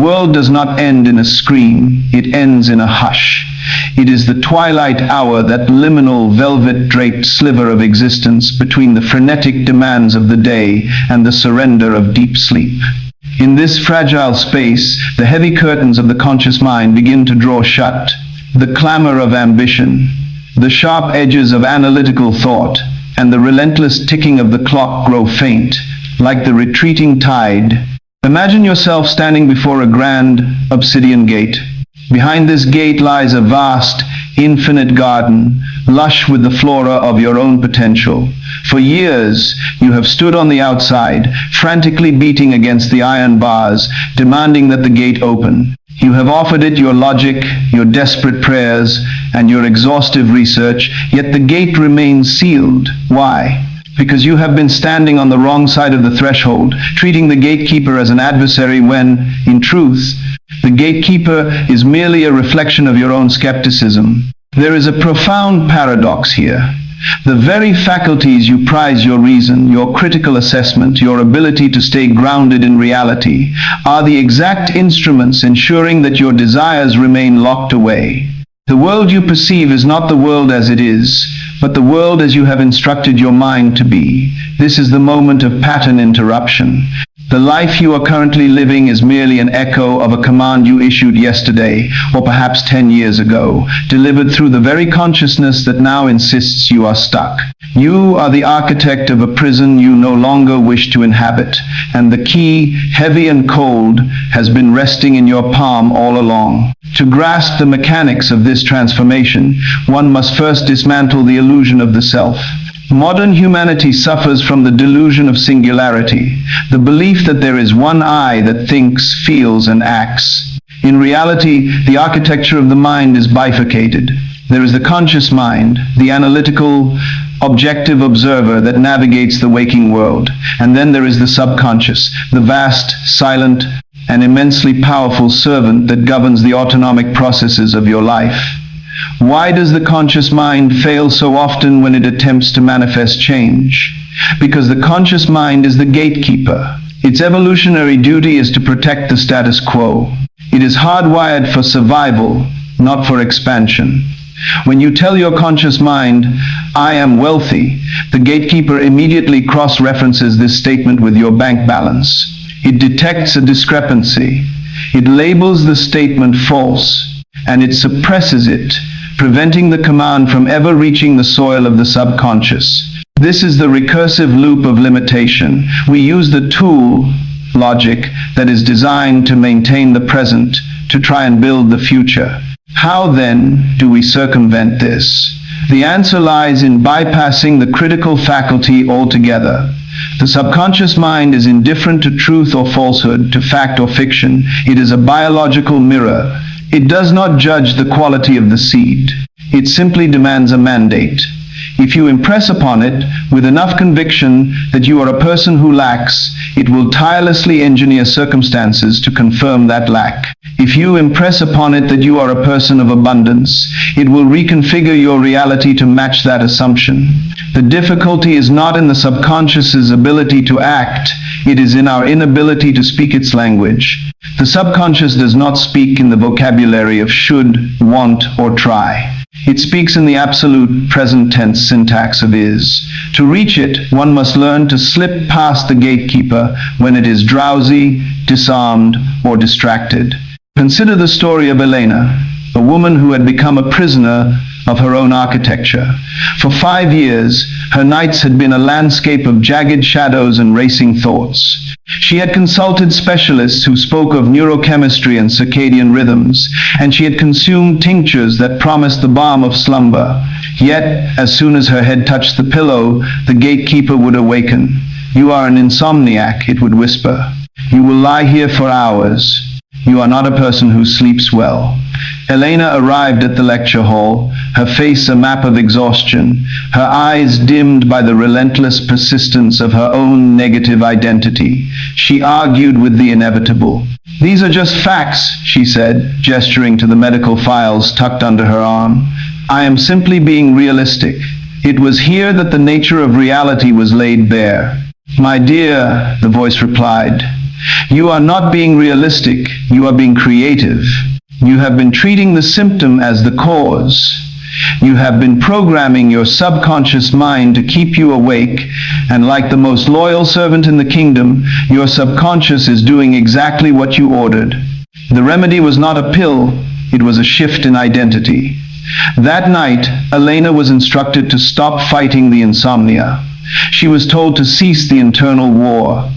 world does not end in a scream, it ends in a hush. It is the twilight hour, that liminal, velvet-draped sliver of existence between the frenetic demands of the day and the surrender of deep sleep. In this fragile space, the heavy curtains of the conscious mind begin to draw shut. The clamor of ambition, the sharp edges of analytical thought, and the relentless ticking of the clock grow faint, like the retreating tide. Imagine yourself standing before a grand obsidian gate. Behind this gate lies a vast, infinite garden, lush with the flora of your own potential. For years, you have stood on the outside, frantically beating against the iron bars, demanding that the gate open. You have offered it your logic, your desperate prayers, and your exhaustive research, yet the gate remains sealed. Why? Because you have been standing on the wrong side of the threshold, treating the gatekeeper as an adversary when, in truth, the gatekeeper is merely a reflection of your own skepticism. There is a profound paradox here. The very faculties you prize, your reason, your critical assessment, your ability to stay grounded in reality, are the exact instruments ensuring that your desires remain locked away. The world you perceive is not the world as it is, but the world as you have instructed your mind to be. This is the moment of pattern interruption. The life you are currently living is merely an echo of a command you issued yesterday, or perhaps 10 years ago, delivered through the very consciousness that now insists you are stuck. You are the architect of a prison you no longer wish to inhabit, and the key, heavy and cold, has been resting in your palm all along. To grasp the mechanics of this transformation, one must first dismantle the illusion of the self. Modern humanity suffers from the delusion of singularity, the belief that there is one I that thinks, feels, and acts. In reality, the architecture of the mind is bifurcated. There is the conscious mind, the analytical, objective observer that navigates the waking world. And then there is the subconscious, the vast, silent, and immensely powerful servant that governs the autonomic processes of your life. Why does the conscious mind fail so often when it attempts to manifest change? Because the conscious mind is the gatekeeper. Its evolutionary duty is to protect the status quo. It is hardwired for survival, not for expansion. When you tell your conscious mind, "I am wealthy," the gatekeeper immediately cross-references this statement with your bank balance. It detects a discrepancy. It labels the statement false, and it suppresses it, preventing the command from ever reaching the soil of the subconscious. This is the recursive loop of limitation. We use the tool, logic, that is designed to maintain the present, to try and build the future. How then do we circumvent this? The answer lies in bypassing the critical faculty altogether. The subconscious mind is indifferent to truth or falsehood, to fact or fiction. It is a biological mirror. It does not judge the quality of the seed. It simply demands a mandate. If you impress upon it with enough conviction that you are a person who lacks, it will tirelessly engineer circumstances to confirm that lack. If you impress upon it that you are a person of abundance, it will reconfigure your reality to match that assumption. The difficulty is not in the subconscious's ability to act, it is in our inability to speak its language. The subconscious does not speak in the vocabulary of should, want, or try. It speaks in the absolute present tense syntax of is. To reach it, one must learn to slip past the gatekeeper when it is drowsy, disarmed, or distracted. Consider the story of Elena, a woman who had become a prisoner of her own architecture. For 5 years, her nights had been a landscape of jagged shadows and racing thoughts. She had consulted specialists who spoke of neurochemistry and circadian rhythms, and she had consumed tinctures that promised the balm of slumber. Yet, as soon as her head touched the pillow, the gatekeeper would awaken. "You are an insomniac," it would whisper. "You will lie here for hours. You are not a person who sleeps well." Elena arrived at the lecture hall, her face a map of exhaustion, her eyes dimmed by the relentless persistence of her own negative identity. She argued with the inevitable. "These are just facts," she said, gesturing to the medical files tucked under her arm. "I am simply being realistic. It was here that the nature of reality was laid bare." "My dear," the voice replied, You are not being realistic, you are being creative. You have been treating the symptom as the cause. You have been programming your subconscious mind to keep you awake, and like the most loyal servant in the kingdom, your subconscious is doing exactly what you ordered. The remedy was not a pill, it was a shift in identity. That night, Elena was instructed to stop fighting the insomnia. She was told to cease the internal war.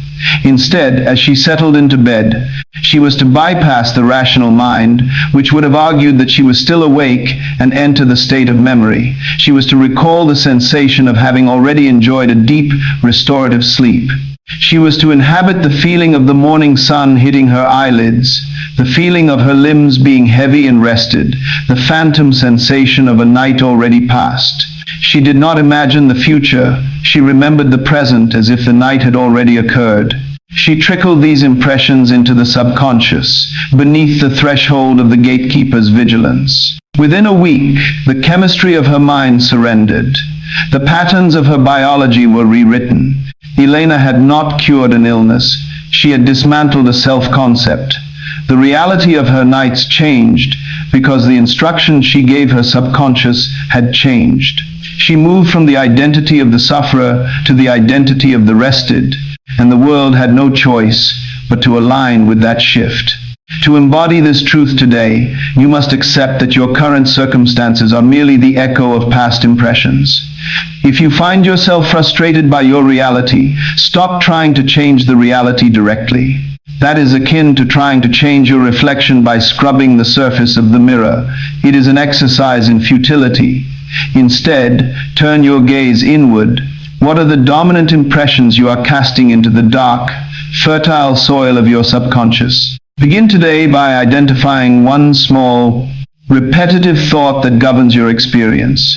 Instead, as she settled into bed, she was to bypass the rational mind, which would have argued that she was still awake, and enter the state of memory. She was to recall the sensation of having already enjoyed a deep, restorative sleep. She was to inhabit the feeling of the morning sun hitting her eyelids, the feeling of her limbs being heavy and rested, the phantom sensation of a night already past. She did not imagine the future, she remembered the present as if the night had already occurred. She trickled these impressions into the subconscious, beneath the threshold of the gatekeeper's vigilance. Within a week, the chemistry of her mind surrendered. The patterns of her biology were rewritten. Elena had not cured an illness, she had dismantled a self-concept. The reality of her nights changed because the instructions she gave her subconscious had changed. She moved from the identity of the sufferer to the identity of the rested, and the world had no choice but to align with that shift. To embody this truth today, you must accept that your current circumstances are merely the echo of past impressions. If you find yourself frustrated by your reality, stop trying to change the reality directly. That is akin to trying to change your reflection by scrubbing the surface of the mirror. It is an exercise in futility. Instead, turn your gaze inward. What are the dominant impressions you are casting into the dark, fertile soil of your subconscious? Begin today by identifying one small, repetitive thought that governs your experience.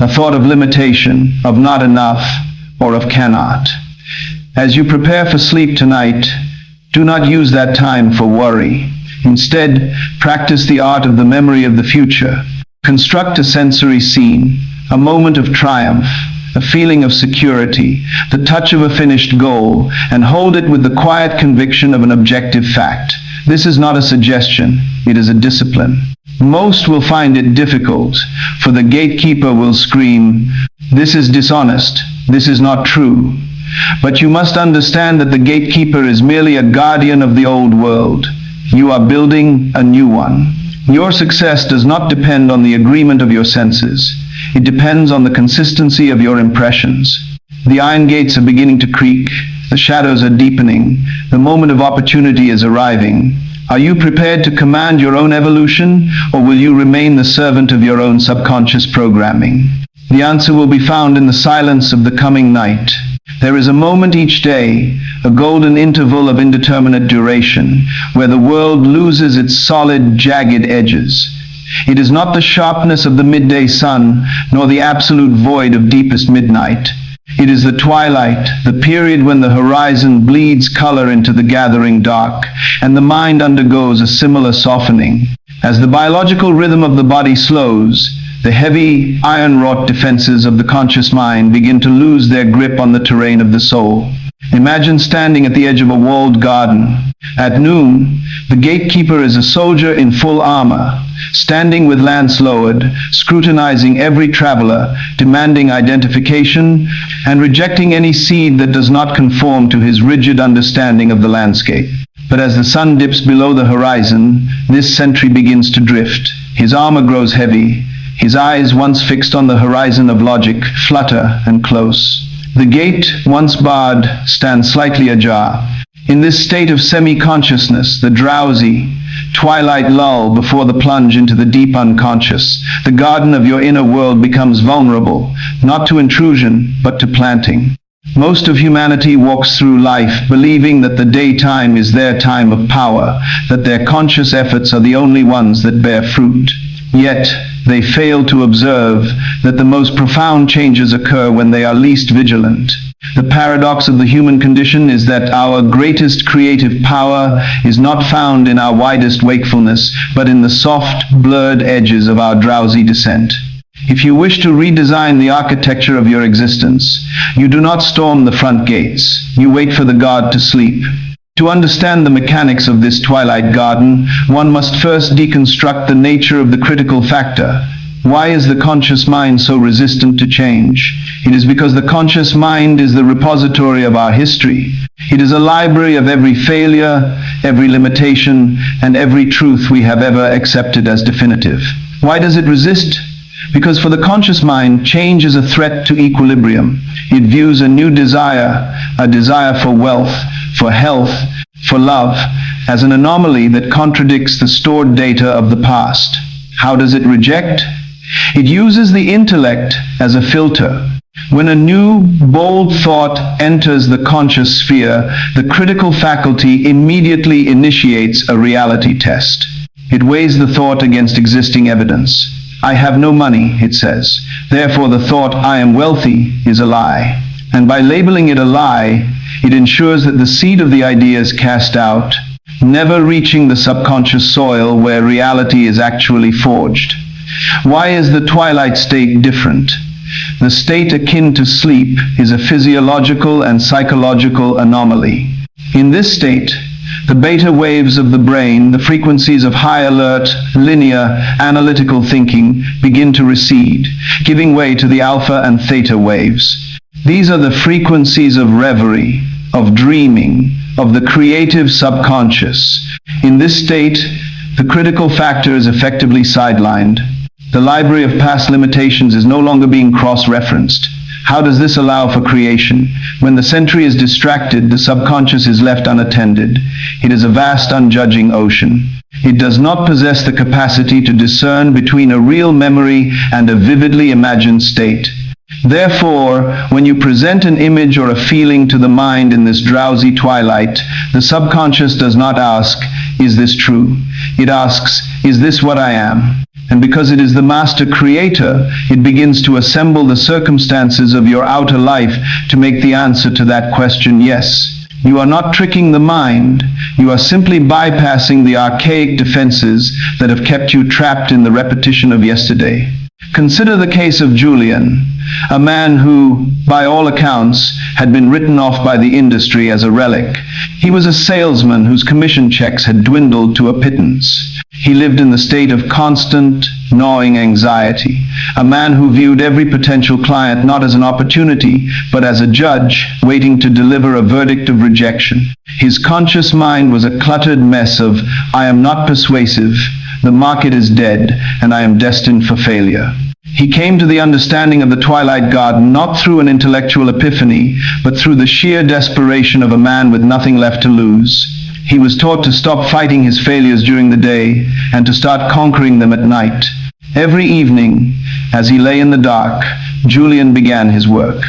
A thought of limitation, of not enough, or of cannot. As you prepare for sleep tonight, do not use that time for worry. Instead, practice the art of the memory of the future. Construct a sensory scene, a moment of triumph, a feeling of security, the touch of a finished goal, and hold it with the quiet conviction of an objective fact. This is not a suggestion, it is a discipline. Most will find it difficult, for the gatekeeper will scream, "This is dishonest, this is not true." But you must understand that the gatekeeper is merely a guardian of the old world. You are building a new one. Your success does not depend on the agreement of your senses. It depends on the consistency of your impressions. The iron gates are beginning to creak. The shadows are deepening. The moment of opportunity is arriving. Are you prepared to command your own evolution, or will you remain the servant of your own subconscious programming? The answer will be found in the silence of the coming night. There is a moment each day, a golden interval of indeterminate duration, where the world loses its solid, jagged edges. It is not the sharpness of the midday sun, nor the absolute void of deepest midnight. It is the twilight, the period when the horizon bleeds color into the gathering dark, and the mind undergoes a similar softening. As the biological rhythm of the body slows, the heavy, iron-wrought defenses of the conscious mind begin to lose their grip on the terrain of the soul. Imagine standing at the edge of a walled garden. At noon, the gatekeeper is a soldier in full armor, standing with lance lowered, scrutinizing every traveler, demanding identification, and rejecting any seed that does not conform to his rigid understanding of the landscape. But as the sun dips below the horizon, this sentry begins to drift. His armor grows heavy. His eyes, once fixed on the horizon of logic, flutter and close. The gate, once barred, stands slightly ajar. In this state of semi-consciousness, the drowsy, twilight lull before the plunge into the deep unconscious, the garden of your inner world becomes vulnerable, not to intrusion, but to planting. Most of humanity walks through life believing that the daytime is their time of power, that their conscious efforts are the only ones that bear fruit. Yet, they fail to observe that the most profound changes occur when they are least vigilant. The paradox of the human condition is that our greatest creative power is not found in our widest wakefulness, but in the soft, blurred edges of our drowsy descent. If you wish to redesign the architecture of your existence, you do not storm the front gates. You wait for the guard to sleep. To understand the mechanics of this twilight garden, one must first deconstruct the nature of the critical factor. Why is the conscious mind so resistant to change? It is because the conscious mind is the repository of our history. It is a library of every failure, every limitation, and every truth we have ever accepted as definitive. Why does it resist? Because for the conscious mind, change is a threat to equilibrium. It views a new desire, a desire for wealth, for health, for love, as an anomaly that contradicts the stored data of the past. How does it reject? It uses the intellect as a filter. When a new, bold thought enters the conscious sphere, the critical faculty immediately initiates a reality test. It weighs the thought against existing evidence. I have no money, it says. Therefore, the thought, I am wealthy, is a lie. And by labeling it a lie, it ensures that the seed of the idea is cast out, never reaching the subconscious soil where reality is actually forged. Why is the twilight state different? The state akin to sleep is a physiological and psychological anomaly. In this state, the beta waves of the brain, the frequencies of high alert, linear, analytical thinking, begin to recede, giving way to the alpha and theta waves. These are the frequencies of reverie, of dreaming, of the creative subconscious. In this state, the critical factor is effectively sidelined. The library of past limitations is no longer being cross-referenced. How does this allow for creation? When the sentry is distracted, the subconscious is left unattended. It is a vast, unjudging ocean. It does not possess the capacity to discern between a real memory and a vividly imagined state. Therefore, when you present an image or a feeling to the mind in this drowsy twilight, the subconscious does not ask, is this true? It asks, is this what I am? And because it is the master creator, it begins to assemble the circumstances of your outer life to make the answer to that question yes. You are not tricking the mind. You are simply bypassing the archaic defenses that have kept you trapped in the repetition of yesterday. Consider the case of Julian, a man who, by all accounts, had been written off by the industry as a relic. He was a salesman whose commission checks had dwindled to a pittance. He lived in the state of constant, gnawing anxiety, a man who viewed every potential client not as an opportunity, but as a judge waiting to deliver a verdict of rejection. His conscious mind was a cluttered mess of, I am not persuasive, the market is dead, and I am destined for failure. He came to the understanding of the twilight garden not through an intellectual epiphany, but through the sheer desperation of a man with nothing left to lose. He was taught to stop fighting his failures during the day and to start conquering them at night. Every evening, as he lay in the dark, Julian began his work.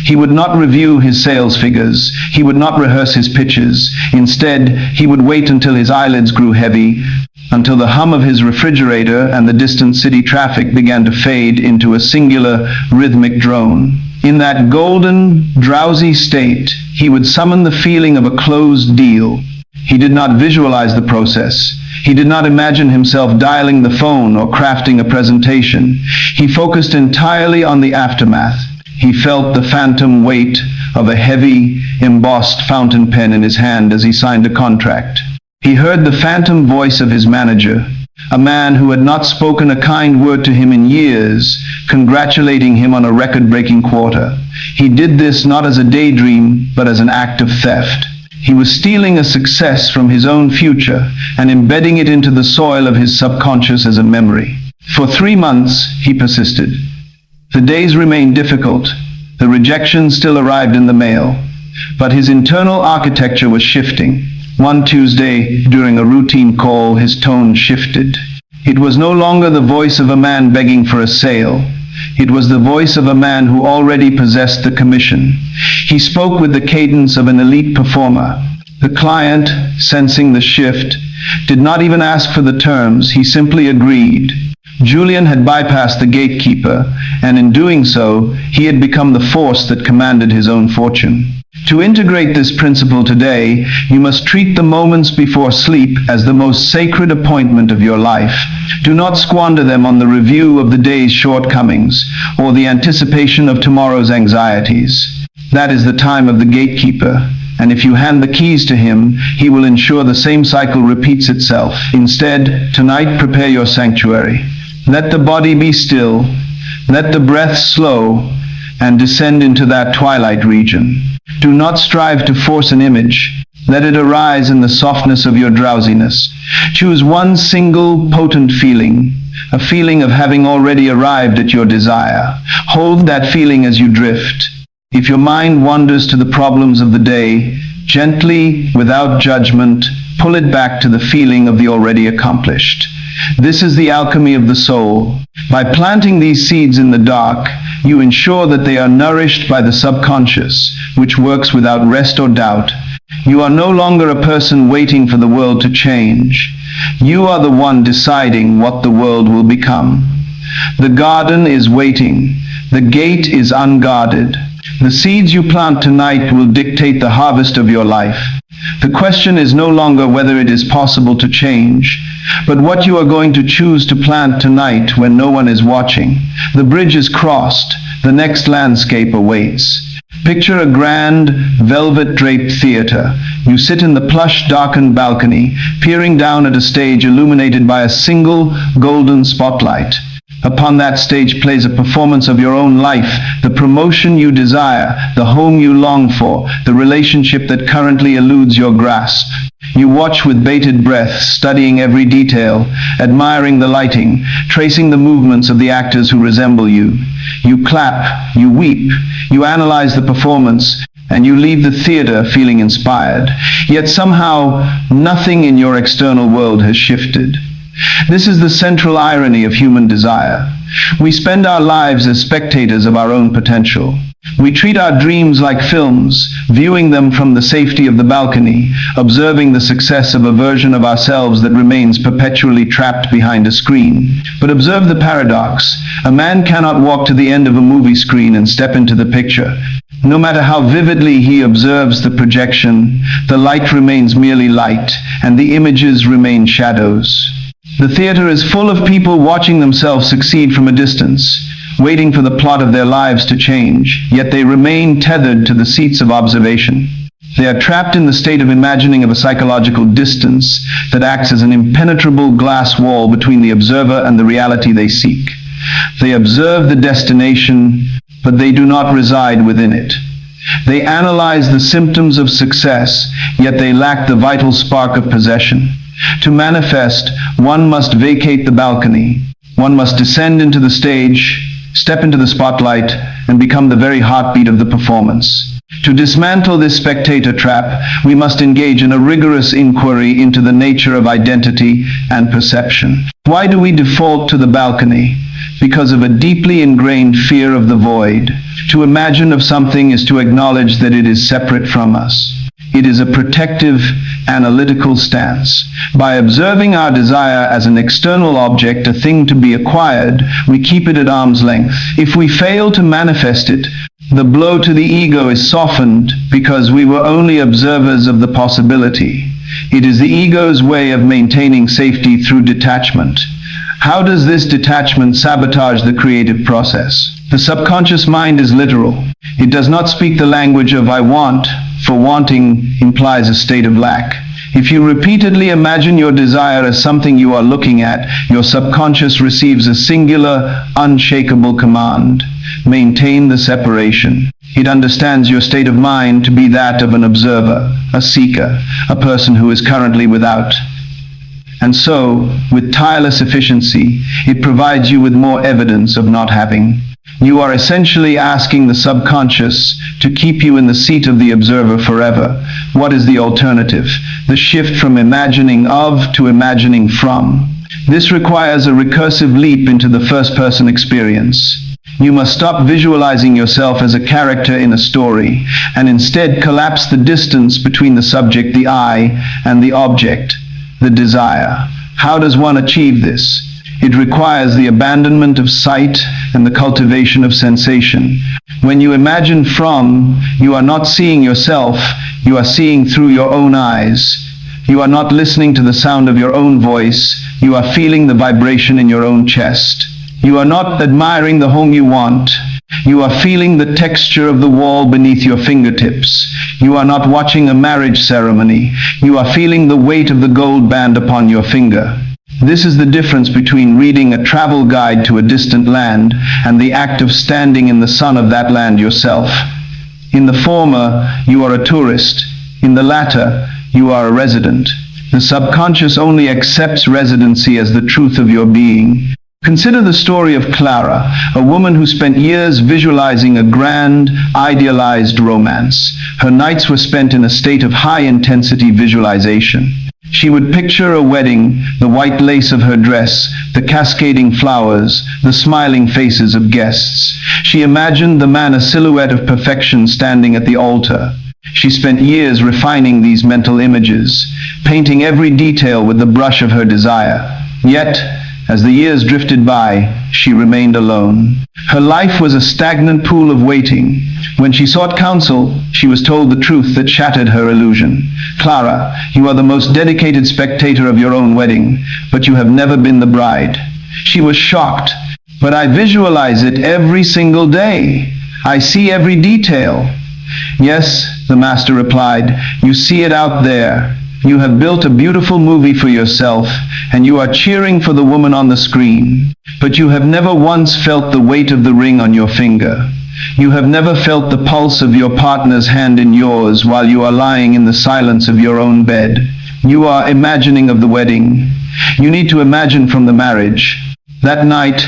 He would not review his sales figures. He would not rehearse his pitches. Instead, he would wait until his eyelids grew heavy, until the hum of his refrigerator and the distant city traffic began to fade into a singular, rhythmic drone. In that golden, drowsy state, he would summon the feeling of a closed deal. He did not visualize the process. He did not imagine himself dialing the phone or crafting a presentation. He focused entirely on the aftermath. He felt the phantom weight of a heavy, embossed fountain pen in his hand as he signed a contract. He heard the phantom voice of his manager, a man who had not spoken a kind word to him in years, congratulating him on a record-breaking quarter. He did this not as a daydream, but as an act of theft. He was stealing a success from his own future and embedding it into the soil of his subconscious as a memory. For 3 months, he persisted. The days remained difficult. The rejections still arrived in the mail. But his internal architecture was shifting. One Tuesday, during a routine call, his tone shifted. It was no longer the voice of a man begging for a sale. It was the voice of a man who already possessed the commission. He spoke with the cadence of an elite performer. The client, sensing the shift, did not even ask for the terms. He simply agreed. Julian had bypassed the gatekeeper, and in doing so, he had become the force that commanded his own fortune. To integrate this principle today, you must treat the moments before sleep as the most sacred appointment of your life. Do not squander them on the review of the day's shortcomings or the anticipation of tomorrow's anxieties. That is the time of the gatekeeper, And if you hand the keys to him, he will ensure the same cycle repeats itself. Instead, tonight prepare your sanctuary. Let the body be still, let the breath slow, and descend into that twilight region. Do not strive to force an image. Let it arise in the softness of your drowsiness. Choose one single potent feeling, a feeling of having already arrived at your desire. Hold that feeling as you drift. If your mind wanders to the problems of the day, gently, without judgment, pull it back to the feeling of the already accomplished. This is the alchemy of the soul. By planting these seeds in the dark, you ensure that they are nourished by the subconscious, which works without rest or doubt. You are no longer a person waiting for the world to change. You are the one deciding what the world will become. The garden is waiting. The gate is unguarded. The seeds you plant tonight will dictate the harvest of your life. The question is no longer whether it is possible to change, but what you are going to choose to plant tonight when no one is watching. The bridge is crossed. The next landscape awaits. Picture a grand, velvet-draped theater. You sit in the plush, darkened balcony, peering down at a stage illuminated by a single golden spotlight. Upon that stage plays a performance of your own life, the promotion you desire, the home you long for, the relationship that currently eludes your grasp. You watch with bated breath, studying every detail, admiring the lighting, tracing the movements of the actors who resemble you. You clap, you weep, you analyze the performance, and you leave the theater feeling inspired. Yet somehow, nothing in your external world has shifted. This is the central irony of human desire. We spend our lives as spectators of our own potential. We treat our dreams like films, viewing them from the safety of the balcony, observing the success of a version of ourselves that remains perpetually trapped behind a screen. But observe the paradox. A man cannot walk to the end of a movie screen and step into the picture. No matter how vividly he observes the projection, the light remains merely light, and the images remain shadows. The theater is full of people watching themselves succeed from a distance, waiting for the plot of their lives to change, yet they remain tethered to the seats of observation. They are trapped in the state of imagining of a psychological distance that acts as an impenetrable glass wall between the observer and the reality they seek. They observe the destination, but they do not reside within it. They analyze the symptoms of success, yet they lack the vital spark of possession. To manifest, one must vacate the balcony. One must descend into the stage, step into the spotlight, and become the very heartbeat of the performance. To dismantle this spectator trap, we must engage in a rigorous inquiry into the nature of identity and perception. Why do we default to the balcony? Because of a deeply ingrained fear of the void. To imagine of something is to acknowledge that it is separate from us. It is a protective, analytical stance. By observing our desire as an external object, a thing to be acquired, we keep it at arm's length. If we fail to manifest it, the blow to the ego is softened because we were only observers of the possibility. It is the ego's way of maintaining safety through detachment. How does this detachment sabotage the creative process? The subconscious mind is literal. It does not speak the language of I want, for wanting implies a state of lack. If you repeatedly imagine your desire as something you are looking at, your subconscious receives a singular, unshakable command. Maintain the separation. It understands your state of mind to be that of an observer, a seeker, a person who is currently without. And so, with tireless efficiency, it provides you with more evidence of not having. You are essentially asking the subconscious to keep you in the seat of the observer forever. What is the alternative? The shift from imagining of to imagining from. This requires a recursive leap into the first-person experience. You must stop visualizing yourself as a character in a story, and instead collapse the distance between the subject, the I, and the object, the desire. How does one achieve this? It requires the abandonment of sight and the cultivation of sensation. When you imagine from, you are not seeing yourself, you are seeing through your own eyes. You are not listening to the sound of your own voice, you are feeling the vibration in your own chest. You are not admiring the home you want, You are feeling the texture of the wall beneath your fingertips. You are not watching a marriage ceremony. You are feeling the weight of the gold band upon your finger. This is the difference between reading a travel guide to a distant land and the act of standing in the sun of that land yourself. In the former, you are a tourist. In the latter, you are a resident. The subconscious only accepts residency as the truth of your being. Consider the story of Clara, a woman who spent years visualizing a grand, idealized romance. Her nights were spent in a state of high-intensity visualization. She would picture a wedding, the white lace of her dress, the cascading flowers, the smiling faces of guests. She imagined the man a silhouette of perfection standing at the altar. She spent years refining these mental images, painting every detail with the brush of her desire. Yet, as the years drifted by, she remained alone. Her life was a stagnant pool of waiting. When she sought counsel, she was told the truth that shattered her illusion. Clara, you are the most dedicated spectator of your own wedding, but you have never been the bride. She was shocked. But I visualize it every single day. I see every detail. Yes, the master replied, you see it out there. You have built a beautiful movie for yourself, and you are cheering for the woman on the screen. But you have never once felt the weight of the ring on your finger. You have never felt the pulse of your partner's hand in yours while you are lying in the silence of your own bed. You are imagining of the wedding. You need to imagine from the marriage. That night,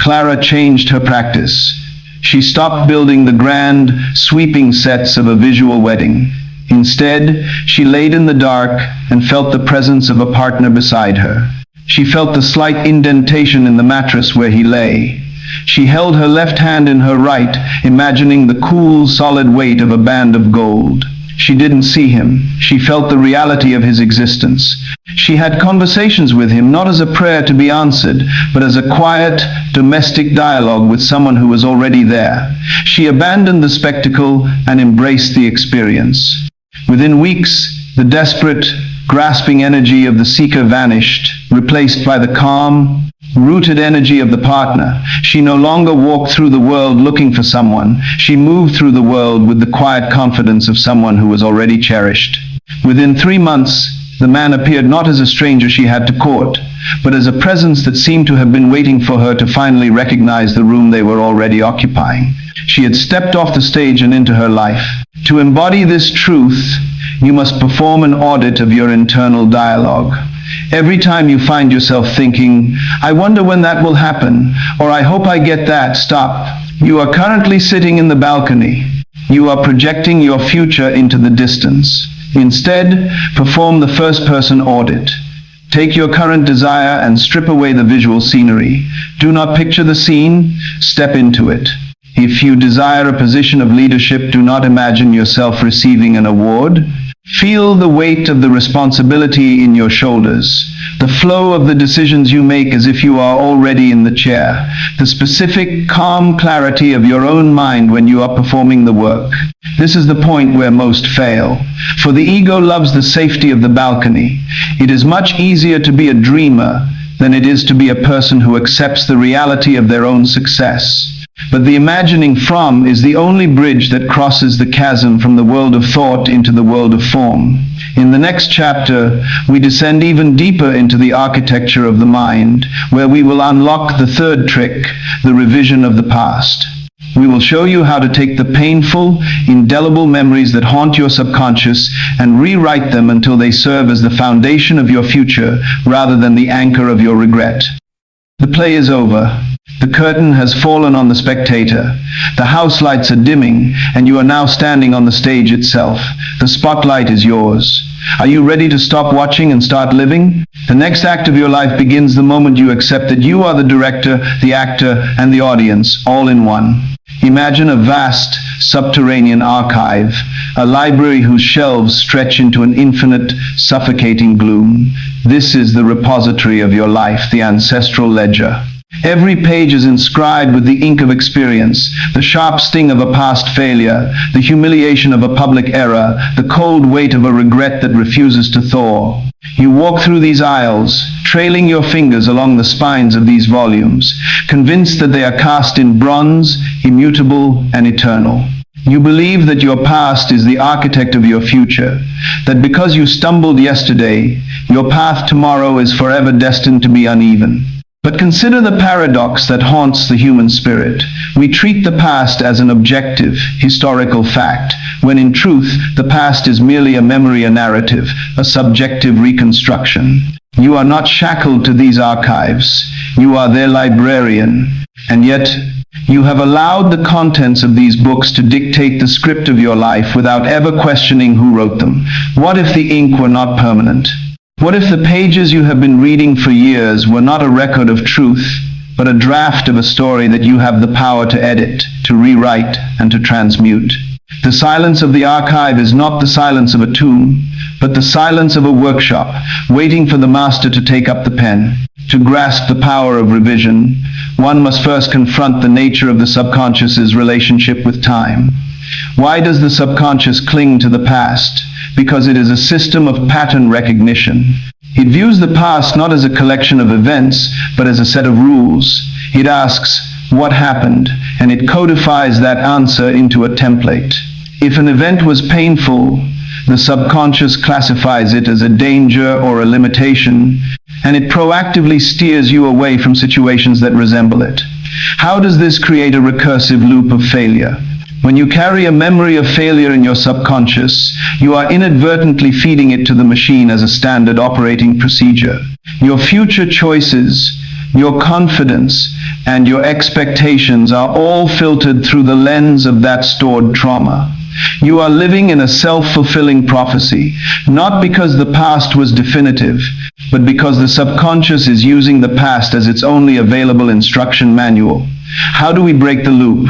Clara changed her practice. She stopped building the grand, sweeping sets of a visual wedding. Instead, she laid in the dark and felt the presence of a partner beside her. She felt the slight indentation in the mattress where he lay. She held her left hand in her right, imagining the cool, solid weight of a band of gold. She didn't see him. She felt the reality of his existence. She had conversations with him, not as a prayer to be answered, but as a quiet, domestic dialogue with someone who was already there. She abandoned the spectacle and embraced the experience. Within weeks, the desperate, grasping energy of the seeker vanished, replaced by the calm, rooted energy of the partner. She no longer walked through the world looking for someone. She moved through the world with the quiet confidence of someone who was already cherished. Within 3 months, the man appeared not as a stranger she had to court, but as a presence that seemed to have been waiting for her to finally recognize the room they were already occupying. She had stepped off the stage and into her life. To embody this truth, you must perform an audit of your internal dialogue. Every time you find yourself thinking, I wonder when that will happen, or I hope I get that, stop. You are currently sitting in the balcony. You are projecting your future into the distance. Instead, perform the first-person audit. Take your current desire and strip away the visual scenery. Do not picture the scene, step into it. If you desire a position of leadership, do not imagine yourself receiving an award. Feel the weight of the responsibility in your shoulders, the flow of the decisions you make as if you are already in the chair, the specific, calm clarity of your own mind when you are performing the work. This is the point where most fail, for the ego loves the safety of the balcony. It is much easier to be a dreamer than it is to be a person who accepts the reality of their own success. But the imagining from is the only bridge that crosses the chasm from the world of thought into the world of form. In the next chapter, we descend even deeper into the architecture of the mind, where we will unlock the third trick, the revision of the past. We will show you how to take the painful, indelible memories that haunt your subconscious and rewrite them until they serve as the foundation of your future rather than the anchor of your regret. The play is over. The curtain has fallen on the spectator. The house lights are dimming, and you are now standing on the stage itself. The spotlight is yours. Are you ready to stop watching and start living? The next act of your life begins the moment you accept that you are the director, the actor, and the audience, all in one. Imagine a vast, subterranean archive, a library whose shelves stretch into an infinite, suffocating gloom. This is the repository of your life, the ancestral ledger. Every page is inscribed with the ink of experience, the sharp sting of a past failure, the humiliation of a public error, the cold weight of a regret that refuses to thaw. You walk through these aisles, trailing your fingers along the spines of these volumes, convinced that they are cast in bronze, immutable and eternal. You believe that your past is the architect of your future, that because you stumbled yesterday, your path tomorrow is forever destined to be uneven. But consider the paradox that haunts the human spirit. We treat the past as an objective, historical fact, when in truth, the past is merely a memory, a narrative, a subjective reconstruction. You are not shackled to these archives. You are their librarian. And yet, you have allowed the contents of these books to dictate the script of your life without ever questioning who wrote them. What if the ink were not permanent? What if the pages you have been reading for years were not a record of truth, but a draft of a story that you have the power to edit, to rewrite, and to transmute? The silence of the archive is not the silence of a tomb, but the silence of a workshop, waiting for the master to take up the pen. To grasp the power of revision, one must first confront the nature of the subconscious's relationship with time. Why does the subconscious cling to the past? Because it is a system of pattern recognition. It views the past not as a collection of events, but as a set of rules. It asks, what happened? And it codifies that answer into a template. If an event was painful, the subconscious classifies it as a danger or a limitation, and it proactively steers you away from situations that resemble it. How does this create a recursive loop of failure? When you carry a memory of failure in your subconscious, you are inadvertently feeding it to the machine as a standard operating procedure. Your future choices, your confidence, and your expectations are all filtered through the lens of that stored trauma. You are living in a self-fulfilling prophecy, not because the past was definitive, but because the subconscious is using the past as its only available instruction manual. How do we break the loop?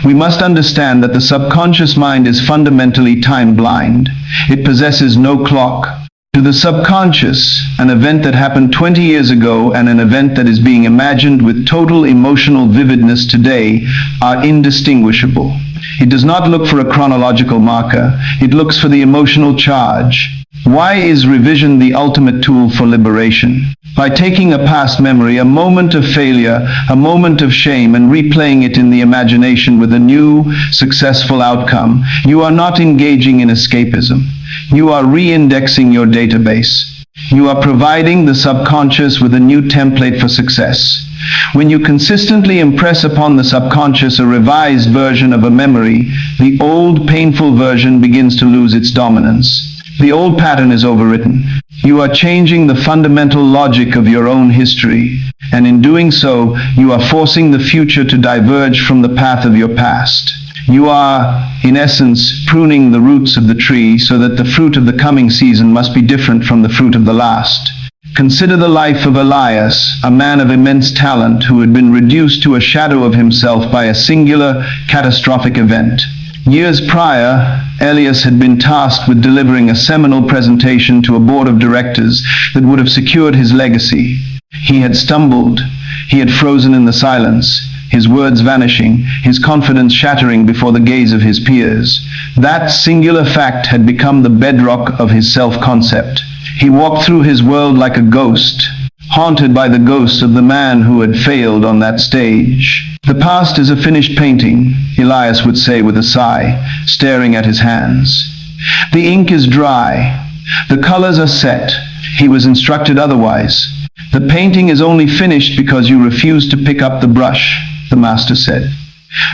We must understand that the subconscious mind is fundamentally time-blind. It possesses no clock. To the subconscious, an event that happened 20 years ago and an event that is being imagined with total emotional vividness today are indistinguishable. It does not look for a chronological marker. It looks for the emotional charge. Why is revision the ultimate tool for liberation? By taking a past memory, a moment of failure, a moment of shame, and replaying it in the imagination with a new, successful outcome, you are not engaging in escapism. You are re-indexing your database. You are providing the subconscious with a new template for success. When you consistently impress upon the subconscious a revised version of a memory, the old, painful version begins to lose its dominance. The old pattern is overwritten. You are changing the fundamental logic of your own history, and in doing so, you are forcing the future to diverge from the path of your past. You are, in essence, pruning the roots of the tree so that the fruit of the coming season must be different from the fruit of the last. Consider the life of Elias, a man of immense talent who had been reduced to a shadow of himself by a singular, catastrophic event. Years prior, Elias had been tasked with delivering a seminal presentation to a board of directors that would have secured his legacy. He had stumbled. He had frozen in the silence, his words vanishing, his confidence shattering before the gaze of his peers. That singular fact had become the bedrock of his self-concept. He walked through his world like a ghost, haunted by the ghost of the man who had failed on that stage. The past is a finished painting, Elias would say with a sigh, staring at his hands. The ink is dry. The colors are set. He was instructed otherwise. The painting is only finished because you refuse to pick up the brush, the master said.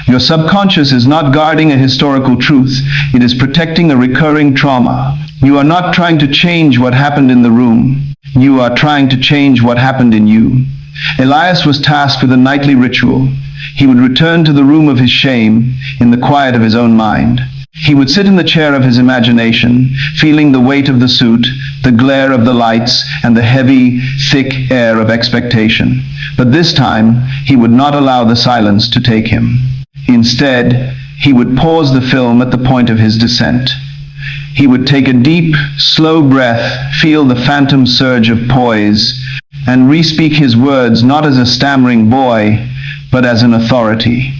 Your subconscious is not guarding a historical truth. It is protecting a recurring trauma. You are not trying to change what happened in the room. You are trying to change what happened in you. Elias was tasked with a nightly ritual. He would return to the room of his shame in the quiet of his own mind. He would sit in the chair of his imagination, feeling the weight of the suit, the glare of the lights, and the heavy, thick air of expectation. But this time, he would not allow the silence to take him. Instead, he would pause the film at the point of his descent. He would take a deep, slow breath, feel the phantom surge of poise, and re-speak his words not as a stammering boy, but as an authority.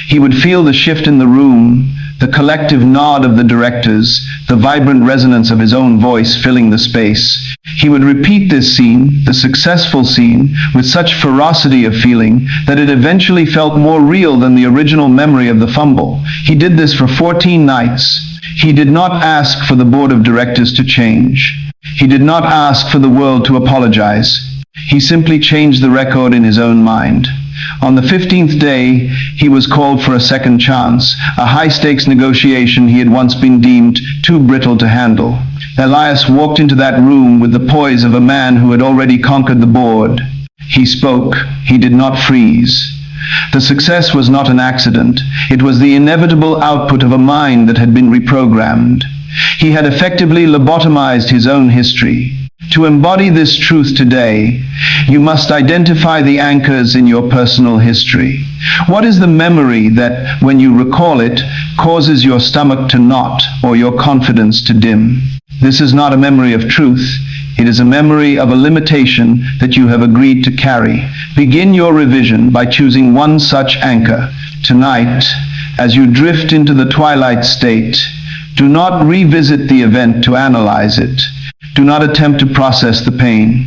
He would feel the shift in the room, the collective nod of the directors, the vibrant resonance of his own voice filling the space. He would repeat this scene, the successful scene, with such ferocity of feeling that it eventually felt more real than the original memory of the fumble. He did this for 14 nights. He did not ask for the board of directors to change. He did not ask for the world to apologize. He simply changed the record in his own mind. On the 15th day, he was called for a second chance, a high-stakes negotiation he had once been deemed too brittle to handle. Elias walked into that room with the poise of a man who had already conquered the board. He spoke. He did not freeze. The success was not an accident. It was the inevitable output of a mind that had been reprogrammed. He had effectively lobotomized his own history. To embody this truth today, you must identify the anchors in your personal history. What is the memory that, when you recall it, causes your stomach to knot or your confidence to dim? This is not a memory of truth. It is a memory of a limitation that you have agreed to carry. Begin your revision by choosing one such anchor. Tonight, as you drift into the twilight state, do not revisit the event to analyze it. Do not attempt to process the pain.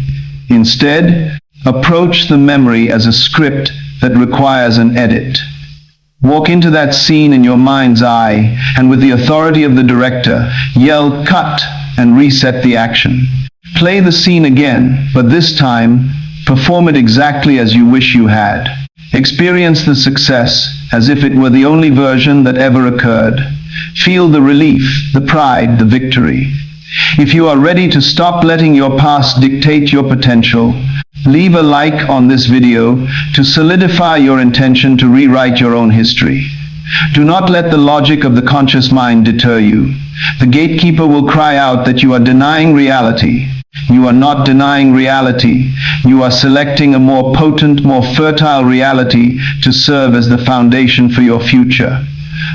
Instead, approach the memory as a script that requires an edit. Walk into that scene in your mind's eye, and with the authority of the director, yell "cut" and reset the action. Play the scene again, but this time, perform it exactly as you wish you had. Experience the success as if it were the only version that ever occurred. Feel the relief, the pride, the victory. If you are ready to stop letting your past dictate your potential, leave a like on this video to solidify your intention to rewrite your own history. Do not let the logic of the conscious mind deter you. The gatekeeper will cry out that you are denying reality. You are not denying reality. You are selecting a more potent, more fertile reality to serve as the foundation for your future.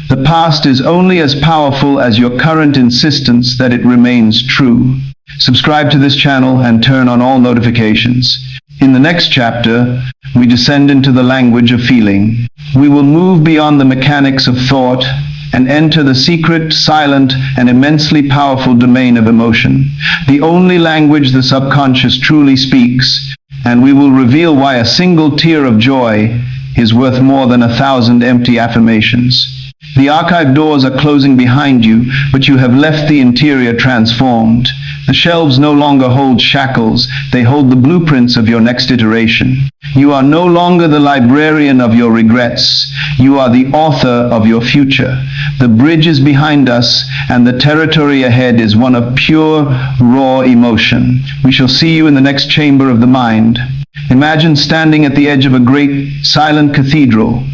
The past is only as powerful as your current insistence that it remains true. Subscribe to this channel and turn on all notifications. In the next chapter, we descend into the language of feeling. We will move beyond the mechanics of thought and enter the secret, silent, and immensely powerful domain of emotion, the only language the subconscious truly speaks, and we will reveal why a single tear of joy is worth more than 1,000 empty affirmations. The archive doors are closing behind you, but you have left the interior transformed. The shelves no longer hold shackles, they hold the blueprints of your next iteration. You are no longer the librarian of your regrets, you are the author of your future. The bridge is behind us, and the territory ahead is one of pure, raw emotion. We shall see you in the next chamber of the mind. Imagine standing at the edge of a great, silent cathedral,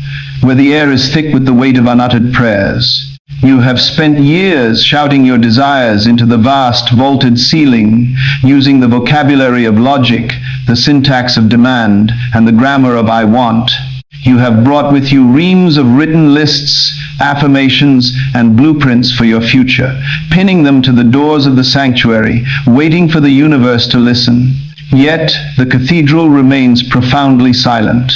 where the air is thick with the weight of unuttered prayers. You have spent years shouting your desires into the vast, vaulted ceiling, using the vocabulary of logic, the syntax of demand, and the grammar of I want. You have brought with you reams of written lists, affirmations, and blueprints for your future, pinning them to the doors of the sanctuary, waiting for the universe to listen. Yet, the cathedral remains profoundly silent.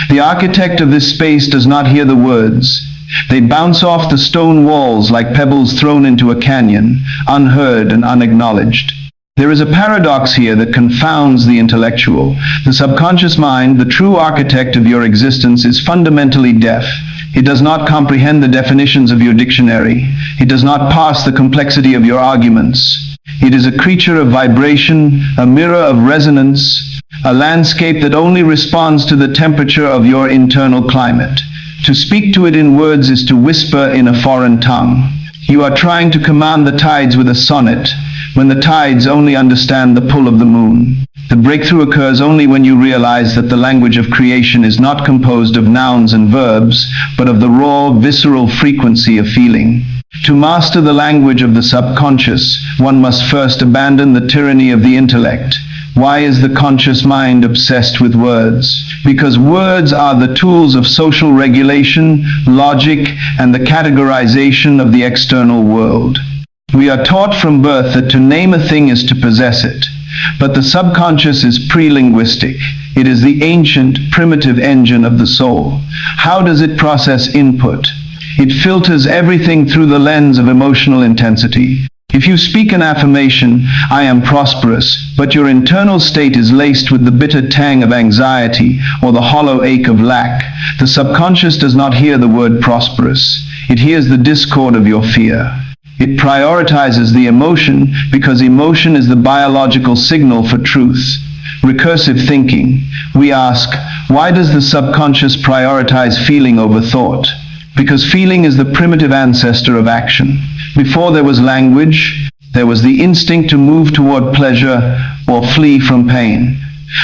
The architect of this space does not hear the words. They bounce off the stone walls like pebbles thrown into a canyon, unheard and unacknowledged. There is a paradox here that confounds the intellectual. The subconscious mind, the true architect of your existence, is fundamentally deaf. It does not comprehend the definitions of your dictionary. It does not parse the complexity of your arguments. It is a creature of vibration, a mirror of resonance, a landscape that only responds to the temperature of your internal climate. To speak to it in words is to whisper in a foreign tongue. You are trying to command the tides with a sonnet, when the tides only understand the pull of the moon. The breakthrough occurs only when you realize that the language of creation is not composed of nouns and verbs, but of the raw, visceral frequency of feeling. To master the language of the subconscious, one must first abandon the tyranny of the intellect. Why is the conscious mind obsessed with words? Because words are the tools of social regulation, logic, and the categorization of the external world. We are taught from birth that to name a thing is to possess it. But the subconscious is pre-linguistic. It is the ancient, primitive engine of the soul. How does it process input? It filters everything through the lens of emotional intensity. If you speak an affirmation, "I am prosperous," but your internal state is laced with the bitter tang of anxiety or the hollow ache of lack, the subconscious does not hear the word prosperous. It hears the discord of your fear. It prioritizes the emotion because emotion is the biological signal for truth. Recursive thinking. We ask, why does the subconscious prioritize feeling over thought? Because feeling is the primitive ancestor of action. Before there was language, there was the instinct to move toward pleasure or flee from pain.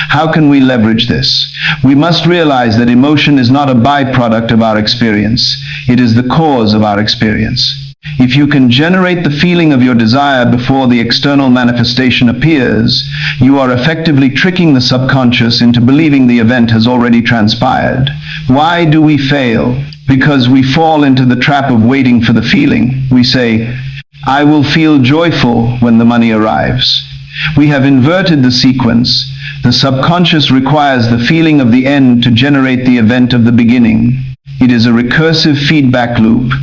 How can we leverage this? We must realize that emotion is not a byproduct of our experience. It is the cause of our experience. If you can generate the feeling of your desire before the external manifestation appears, you are effectively tricking the subconscious into believing the event has already transpired. Why do we fail? Because we fall into the trap of waiting for the feeling. We say, "I will feel joyful when the money arrives." We have inverted the sequence. The subconscious requires the feeling of the end to generate the event of the beginning. It is a recursive feedback loop.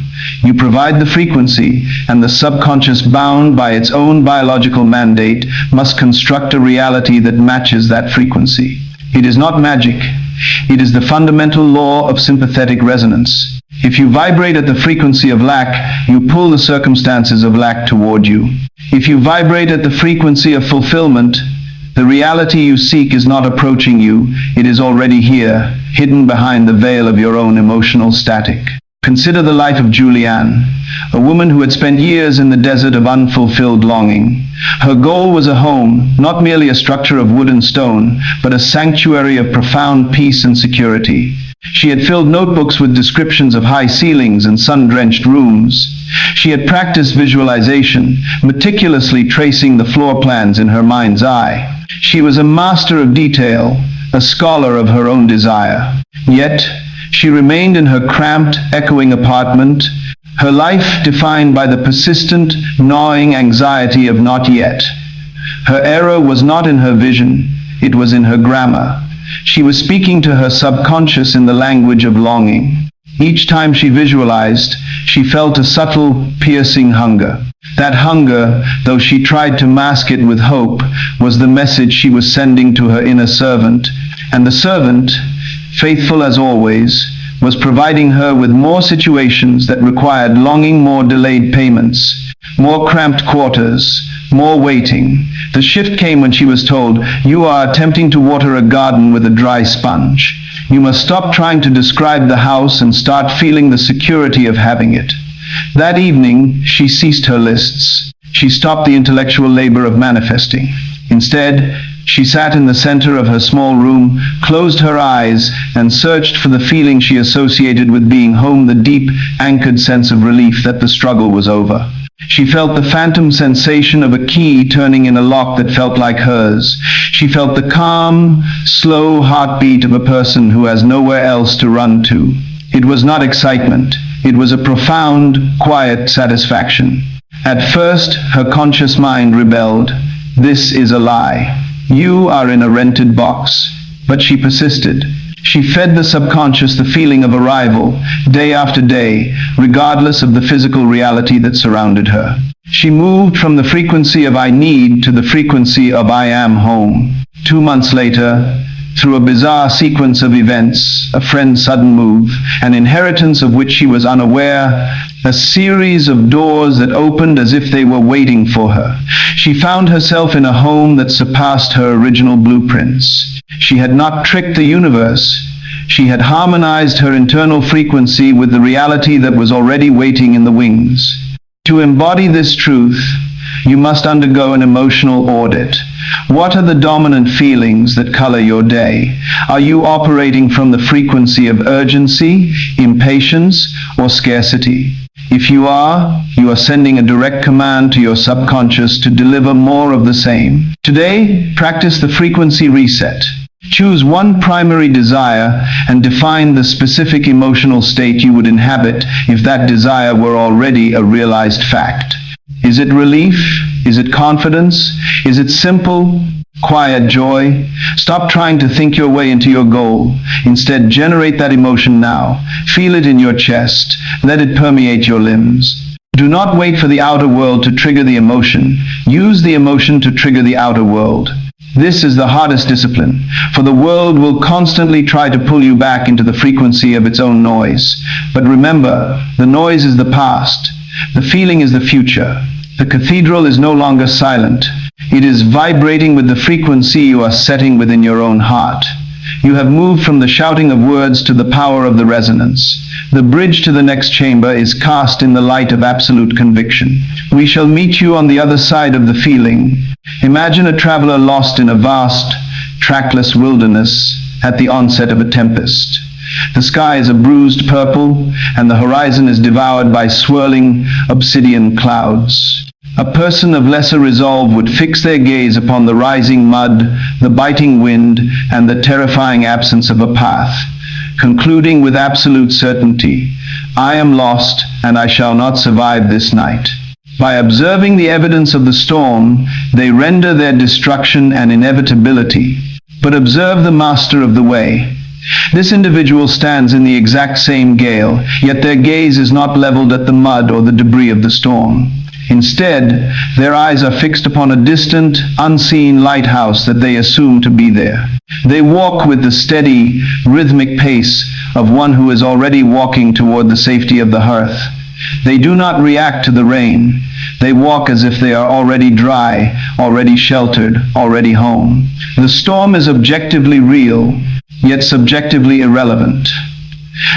You provide the frequency, and the subconscious, bound by its own biological mandate, must construct a reality that matches that frequency. It is not magic. It is the fundamental law of sympathetic resonance. If you vibrate at the frequency of lack, you pull the circumstances of lack toward you. If you vibrate at the frequency of fulfillment, the reality you seek is not approaching you. It is already here, hidden behind the veil of your own emotional static. Consider the life of Julianne, a woman who had spent years in the desert of unfulfilled longing. Her goal was a home, not merely a structure of wood and stone, but a sanctuary of profound peace and security. She had filled notebooks with descriptions of high ceilings and sun-drenched rooms. She had practiced visualization, meticulously tracing the floor plans in her mind's eye. She was a master of detail, a scholar of her own desire. Yet, she remained in her cramped, echoing apartment, her life defined by the persistent, gnawing anxiety of not yet. Her error was not in her vision, it was in her grammar. She was speaking to her subconscious in the language of longing. Each time she visualized, she felt a subtle, piercing hunger. That hunger, though she tried to mask it with hope, was the message she was sending to her inner servant, and the servant, faithful as always, was providing her with more situations that required longing, more delayed payments, more cramped quarters, more waiting. The shift came when she was told, "You are attempting to water a garden with a dry sponge. You must stop trying to describe the house and start feeling the security of having it." That evening, she ceased her lists. She stopped the intellectual labor of manifesting. Instead, she sat in the center of her small room, closed her eyes, and searched for the feeling she associated with being home, the deep, anchored sense of relief that the struggle was over. She felt the phantom sensation of a key turning in a lock that felt like hers. She felt the calm, slow heartbeat of a person who has nowhere else to run to. It was not excitement. It was a profound, quiet satisfaction. At first, her conscious mind rebelled. "This is a lie. You are in a rented box." But she persisted. She fed the subconscious the feeling of arrival, day after day, regardless of the physical reality that surrounded her. She moved from the frequency of "I need" to the frequency of "I am home." 2 months later, through a bizarre sequence of events, a friend's sudden move, an inheritance of which she was unaware, a series of doors that opened as if they were waiting for her, she found herself in a home that surpassed her original blueprints. She had not tricked the universe. She had harmonized her internal frequency with the reality that was already waiting in the wings. To embody this truth, you must undergo an emotional audit. What are the dominant feelings that color your day? Are you operating from the frequency of urgency, impatience, or scarcity? If you are sending a direct command to your subconscious to deliver more of the same. Today, practice the frequency reset. Choose one primary desire and define the specific emotional state you would inhabit if that desire were already a realized fact. Is it relief? Is it confidence? Is it simple quiet joy. Stop trying to think your way into your goal. Instead, generate that emotion now. Feel it in your chest. Let it permeate your limbs. Do not wait for the outer world to trigger the emotion. Use the emotion to trigger the outer world. This is the hardest discipline, for the world will constantly try to pull you back into the frequency of its own noise. But remember, the noise is the past. The feeling is the future. The cathedral is no longer silent. It is vibrating with the frequency you are setting within your own heart. You have moved from the shouting of words to the power of the resonance. The bridge to the next chamber is cast in the light of absolute conviction. We shall meet you on the other side of the feeling. Imagine a traveler lost in a vast, trackless wilderness at the onset of a tempest. The sky is a bruised purple, and the horizon is devoured by swirling obsidian clouds. A person of lesser resolve would fix their gaze upon the rising mud, the biting wind, and the terrifying absence of a path, concluding with absolute certainty, "I am lost, and I shall not survive this night." By observing the evidence of the storm, they render their destruction an inevitability. But observe the master of the way. This individual stands in the exact same gale, yet their gaze is not leveled at the mud or the debris of the storm. Instead, their eyes are fixed upon a distant, unseen lighthouse that they assume to be there. They walk with the steady, rhythmic pace of one who is already walking toward the safety of the hearth. They do not react to the rain. They walk as if they are already dry, already sheltered, already home. The storm is objectively real, yet subjectively irrelevant.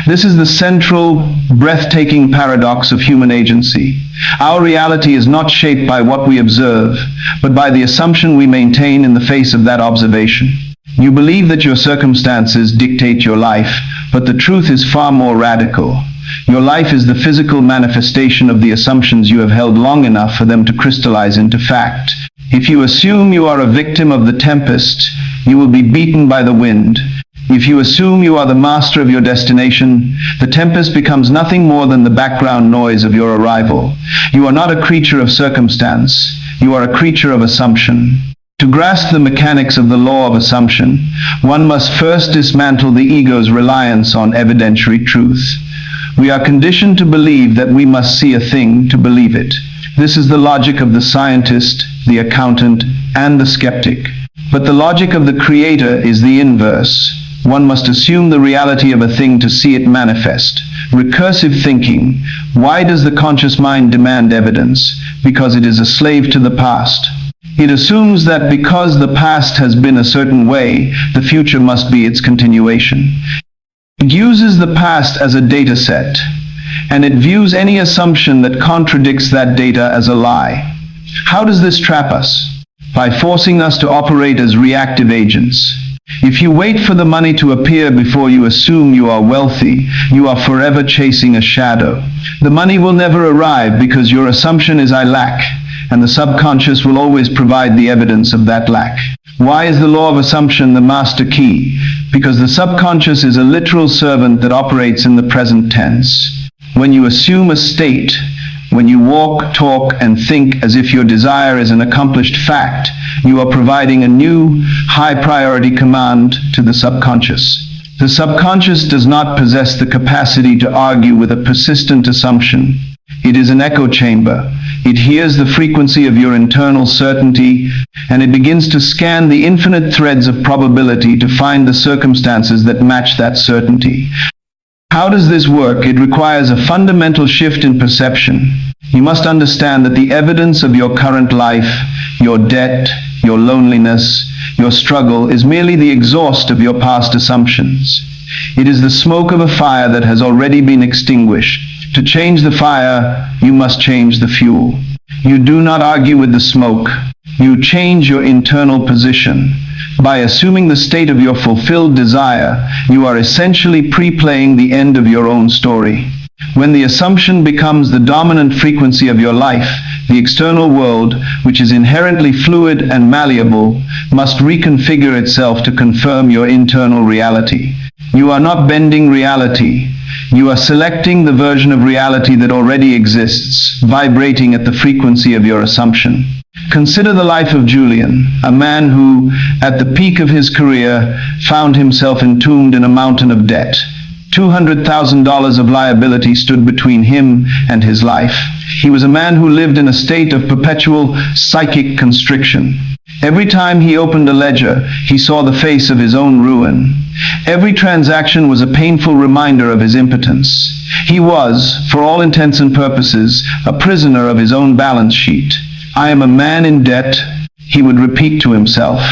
This is the central, breathtaking paradox of human agency. Our reality is not shaped by what we observe, but by the assumption we maintain in the face of that observation. You believe that your circumstances dictate your life, but the truth is far more radical. Your life is the physical manifestation of the assumptions you have held long enough for them to crystallize into fact. If you assume you are a victim of the tempest, you will be beaten by the wind. If you assume you are the master of your destination, the tempest becomes nothing more than the background noise of your arrival. You are not a creature of circumstance. You are a creature of assumption. To grasp the mechanics of the law of assumption, one must first dismantle the ego's reliance on evidentiary truth. We are conditioned to believe that we must see a thing to believe it. This is the logic of the scientist, the accountant, and the skeptic. But the logic of the creator is the inverse. One must assume the reality of a thing to see it manifest. Recursive thinking. Why does the conscious mind demand evidence? Because it is a slave to the past. It assumes that because the past has been a certain way, the future must be its continuation. It uses the past as a data set, and it views any assumption that contradicts that data as a lie. How does this trap us? By forcing us to operate as reactive agents. If you wait for the money to appear before you assume you are wealthy, you are forever chasing a shadow. The money will never arrive because your assumption is "I lack," and the subconscious will always provide the evidence of that lack. Why is the law of assumption the master key? Because the subconscious is a literal servant that operates in the present tense. When you assume a state, when you walk, talk, and think as if your desire is an accomplished fact, you are providing a new, high-priority command to the subconscious. The subconscious does not possess the capacity to argue with a persistent assumption. It is an echo chamber. It hears the frequency of your internal certainty, and it begins to scan the infinite threads of probability to find the circumstances that match that certainty. How does this work? It requires a fundamental shift in perception. You must understand that the evidence of your current life, your debt, your loneliness, your struggle is merely the exhaust of your past assumptions. It is the smoke of a fire that has already been extinguished. To change the fire, you must change the fuel. You do not argue with the smoke. You change your internal position. By assuming the state of your fulfilled desire, you are essentially pre-playing the end of your own story. When the assumption becomes the dominant frequency of your life, the external world, which is inherently fluid and malleable, must reconfigure itself to confirm your internal reality. You are not bending reality. You are selecting the version of reality that already exists, vibrating at the frequency of your assumption. Consider the life of Julian, a man who, at the peak of his career, found himself entombed in a mountain of debt. $200,000 of liability stood between him and his life. He was a man who lived in a state of perpetual psychic constriction. Every time he opened a ledger, he saw the face of his own ruin. Every transaction was a painful reminder of his impotence. He was, for all intents and purposes, a prisoner of his own balance sheet. "I am a man in debt," he would repeat to himself,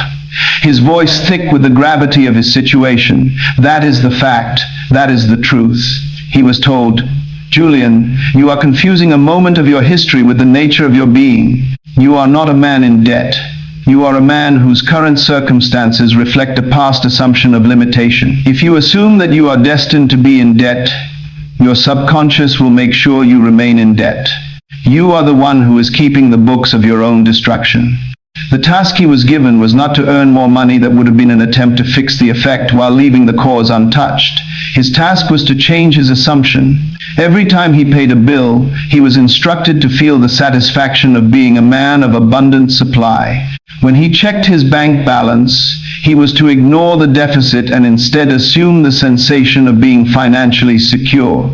his voice thick with the gravity of his situation. "That is the fact. That is the truth." He was told, "Julian, you are confusing a moment of your history with the nature of your being. You are not a man in debt. You are a man whose current circumstances reflect a past assumption of limitation. If you assume that you are destined to be in debt, your subconscious will make sure you remain in debt. You are the one who is keeping the books of your own destruction." The task he was given was not to earn more money. That would have been an attempt to fix the effect while leaving the cause untouched. His task was to change his assumption. Every time he paid a bill, he was instructed to feel the satisfaction of being a man of abundant supply. When he checked his bank balance, he was to ignore the deficit and instead assume the sensation of being financially secure.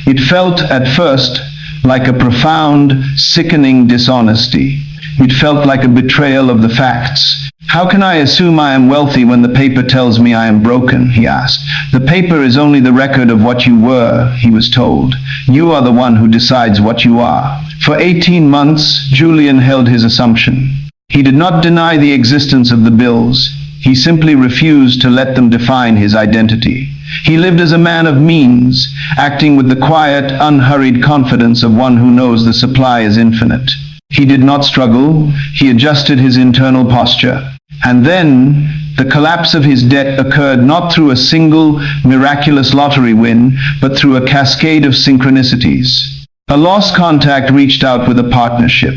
It felt, at first, like a profound, sickening dishonesty. It felt like a betrayal of the facts. "How can I assume I am wealthy when the paper tells me I am broken?" he asked. "The paper is only the record of what you were," he was told. "You are the one who decides what you are." For 18 months, Julian held his assumption. He did not deny the existence of the bills. He simply refused to let them define his identity. He lived as a man of means, acting with the quiet, unhurried confidence of one who knows the supply is infinite. He did not struggle. He adjusted his internal posture. And then, the collapse of his debt occurred not through a single, miraculous lottery win, but through a cascade of synchronicities. A lost contact reached out with a partnership.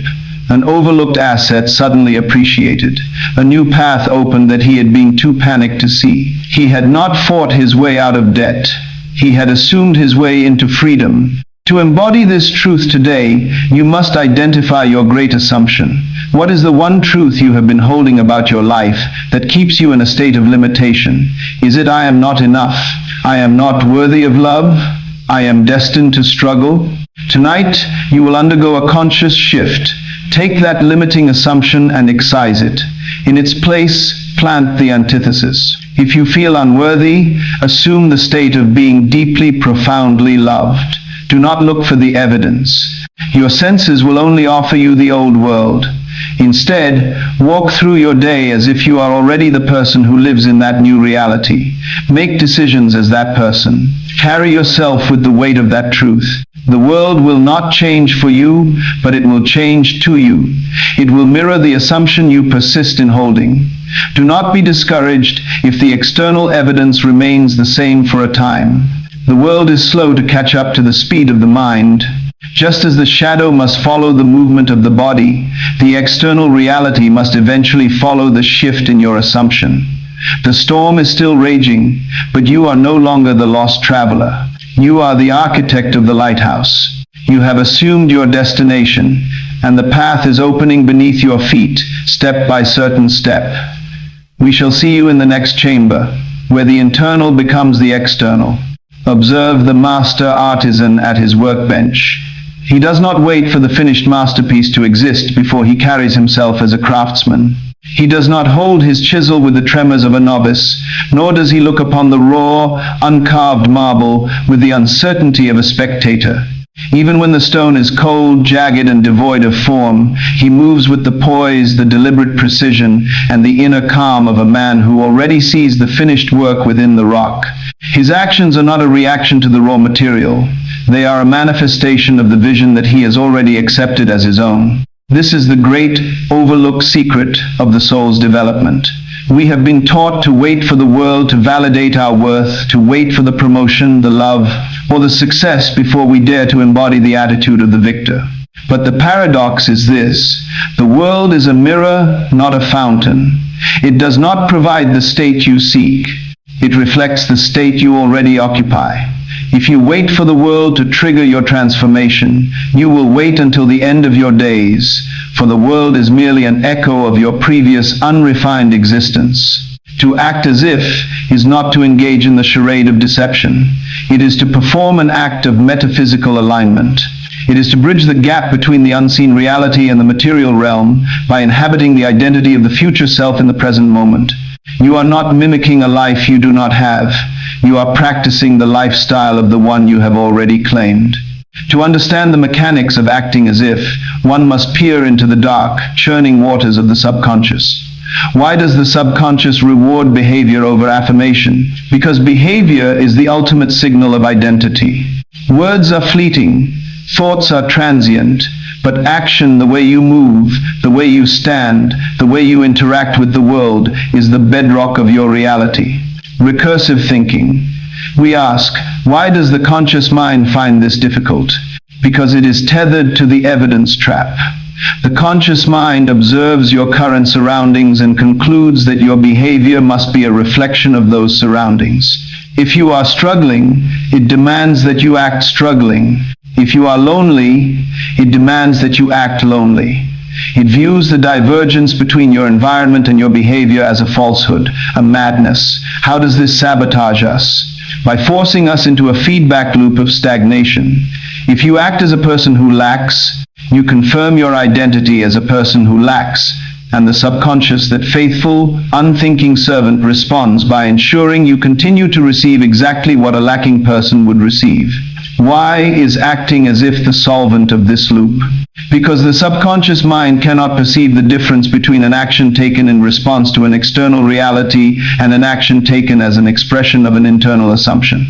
An overlooked asset suddenly appreciated. A new path opened that he had been too panicked to see. He had not fought his way out of debt. He had assumed his way into freedom. To embody this truth today, you must identify your great assumption. What is the one truth you have been holding about your life that keeps you in a state of limitation? Is it "I am not enough"? "I am not worthy of love"? "I am destined to struggle"? Tonight, you will undergo a conscious shift. Take that limiting assumption and excise it. In its place, plant the antithesis. If you feel unworthy, assume the state of being deeply, profoundly loved. Do not look for the evidence. Your senses will only offer you the old world. Instead, walk through your day as if you are already the person who lives in that new reality. Make decisions as that person. Carry yourself with the weight of that truth. The world will not change for you, but it will change to you. It will mirror the assumption you persist in holding. Do not be discouraged if the external evidence remains the same for a time. The world is slow to catch up to the speed of the mind. Just as the shadow must follow the movement of the body, the external reality must eventually follow the shift in your assumption. The storm is still raging, but you are no longer the lost traveler. You are the architect of the lighthouse. You have assumed your destination, and the path is opening beneath your feet, step by certain step. We shall see you in the next chamber, where the internal becomes the external. Observe the master artisan at his workbench. He does not wait for the finished masterpiece to exist before he carries himself as a craftsman. He does not hold his chisel with the tremors of a novice, nor does he look upon the raw, uncarved marble with the uncertainty of a spectator. Even when the stone is cold, jagged, and devoid of form, he moves with the poise, the deliberate precision, and the inner calm of a man who already sees the finished work within the rock. His actions are not a reaction to the raw material. They are a manifestation of the vision that he has already accepted as his own. This is the great, overlooked secret of the soul's development. We have been taught to wait for the world to validate our worth, to wait for the promotion, the love, or the success before we dare to embody the attitude of the victor. But the paradox is this: the world is a mirror, not a fountain. It does not provide the state you seek. It reflects the state you already occupy. If you wait for the world to trigger your transformation, you will wait until the end of your days, for the world is merely an echo of your previous unrefined existence. To act as if is not to engage in the charade of deception. It is to perform an act of metaphysical alignment. It is to bridge the gap between the unseen reality and the material realm by inhabiting the identity of the future self in the present moment. You are not mimicking a life you do not have. You are practicing the lifestyle of the one you have already claimed. To understand the mechanics of acting as if, one must peer into the dark, churning waters of the subconscious. Why does the subconscious reward behavior over affirmation? Because behavior is the ultimate signal of identity. Words are fleeting, thoughts are transient, but action, the way you move, the way you stand, the way you interact with the world, is the bedrock of your reality. Recursive thinking. We ask, why does the conscious mind find this difficult? Because it is tethered to the evidence trap. The conscious mind observes your current surroundings and concludes that your behavior must be a reflection of those surroundings. If you are struggling, it demands that you act struggling. If you are lonely, it demands that you act lonely. It views the divergence between your environment and your behavior as a falsehood, a madness. How does this sabotage us? By forcing us into a feedback loop of stagnation. If you act as a person who lacks, you confirm your identity as a person who lacks, and the subconscious, that faithful, unthinking servant, responds by ensuring you continue to receive exactly what a lacking person would receive. Why is acting as if the solvent of this loop? Because the subconscious mind cannot perceive the difference between an action taken in response to an external reality and an action taken as an expression of an internal assumption.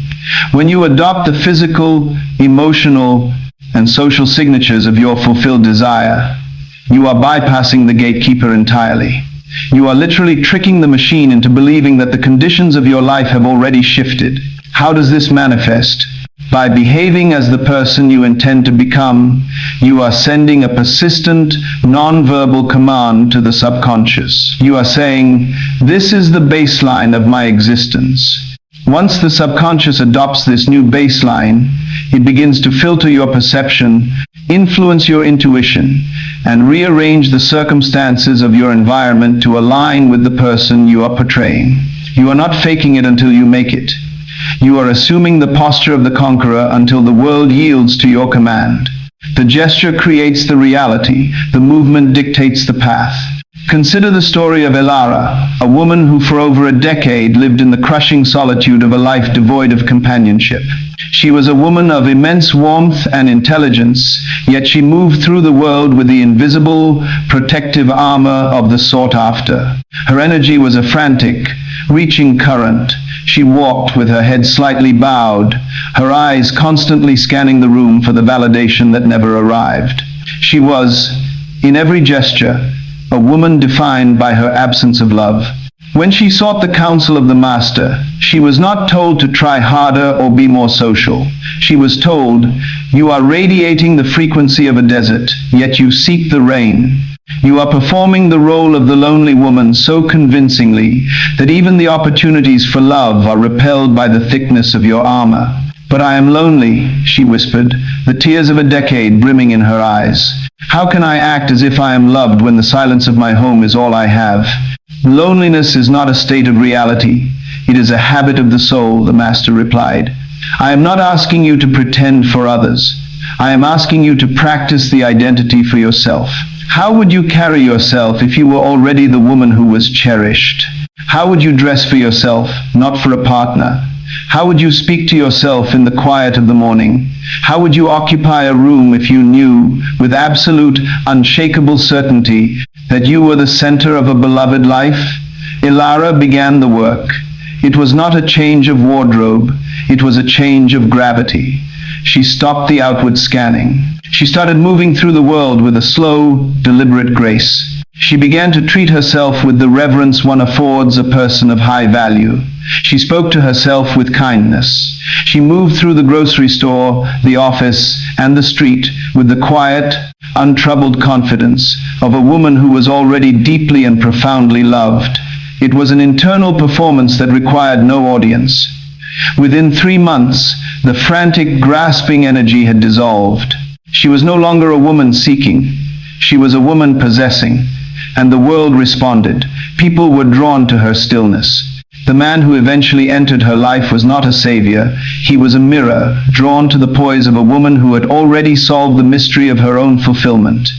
When you adopt the physical, emotional, and social signatures of your fulfilled desire, you are bypassing the gatekeeper entirely. You are literally tricking the machine into believing that the conditions of your life have already shifted. How does this manifest? By behaving as the person you intend to become, you are sending a persistent, non-verbal command to the subconscious. You are saying, this is the baseline of my existence. Once the subconscious adopts this new baseline, it begins to filter your perception, influence your intuition, and rearrange the circumstances of your environment to align with the person you are portraying. You are not faking it until you make it. You are assuming the posture of the conqueror until the world yields to your command. The gesture creates the reality. The movement dictates the path. Consider the story of Elara, a woman who for over a decade lived in the crushing solitude of a life devoid of companionship. She was a woman of immense warmth and intelligence, yet she moved through the world with the invisible, protective armor of the sought-after. Her energy was a frantic, reaching current. She walked with her head slightly bowed, her eyes constantly scanning the room for the validation that never arrived. She was, in every gesture, a woman defined by her absence of love. When she sought the counsel of the master, she was not told to try harder or be more social. She was told, you are radiating the frequency of a desert, yet you seek the rain. You are performing the role of the lonely woman so convincingly that even the opportunities for love are repelled by the thickness of your armor. But I am lonely, she whispered, the tears of a decade brimming in her eyes. How can I act as if I am loved when the silence of my home is all I have? Loneliness is not a state of reality. It is a habit of the soul, the master replied. I am not asking you to pretend for others. I am asking you to practice the identity for yourself. How would you carry yourself if you were already the woman who was cherished? How would you dress for yourself, not for a partner? How would you speak to yourself in the quiet of the morning? How would you occupy a room if you knew, with absolute, unshakable certainty, that you were the center of a beloved life? Elara began the work. It was not a change of wardrobe. It was a change of gravity. She stopped the outward scanning. She started moving through the world with a slow, deliberate grace. She began to treat herself with the reverence one affords a person of high value. She spoke to herself with kindness. She moved through the grocery store, the office, and the street with the quiet, untroubled confidence of a woman who was already deeply and profoundly loved. It was an internal performance that required no audience. Within 3 months, the frantic, grasping energy had dissolved. She was no longer a woman seeking. She was a woman possessing. And the world responded. People were drawn to her stillness. The man who eventually entered her life was not a savior. He was a mirror, drawn to the poise of a woman who had already solved the mystery of her own fulfillment.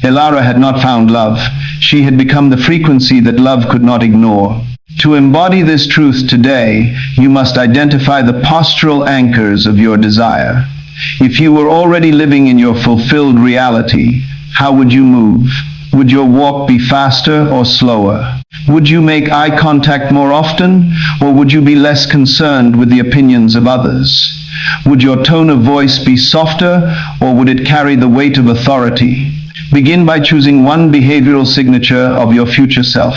Elara had not found love. She had become the frequency that love could not ignore. To embody this truth today, you must identify the postural anchors of your desire. If you were already living in your fulfilled reality, how would you move? Would your walk be faster or slower? Would you make eye contact more often, or would you be less concerned with the opinions of others? Would your tone of voice be softer, or would it carry the weight of authority? Begin by choosing one behavioral signature of your future self.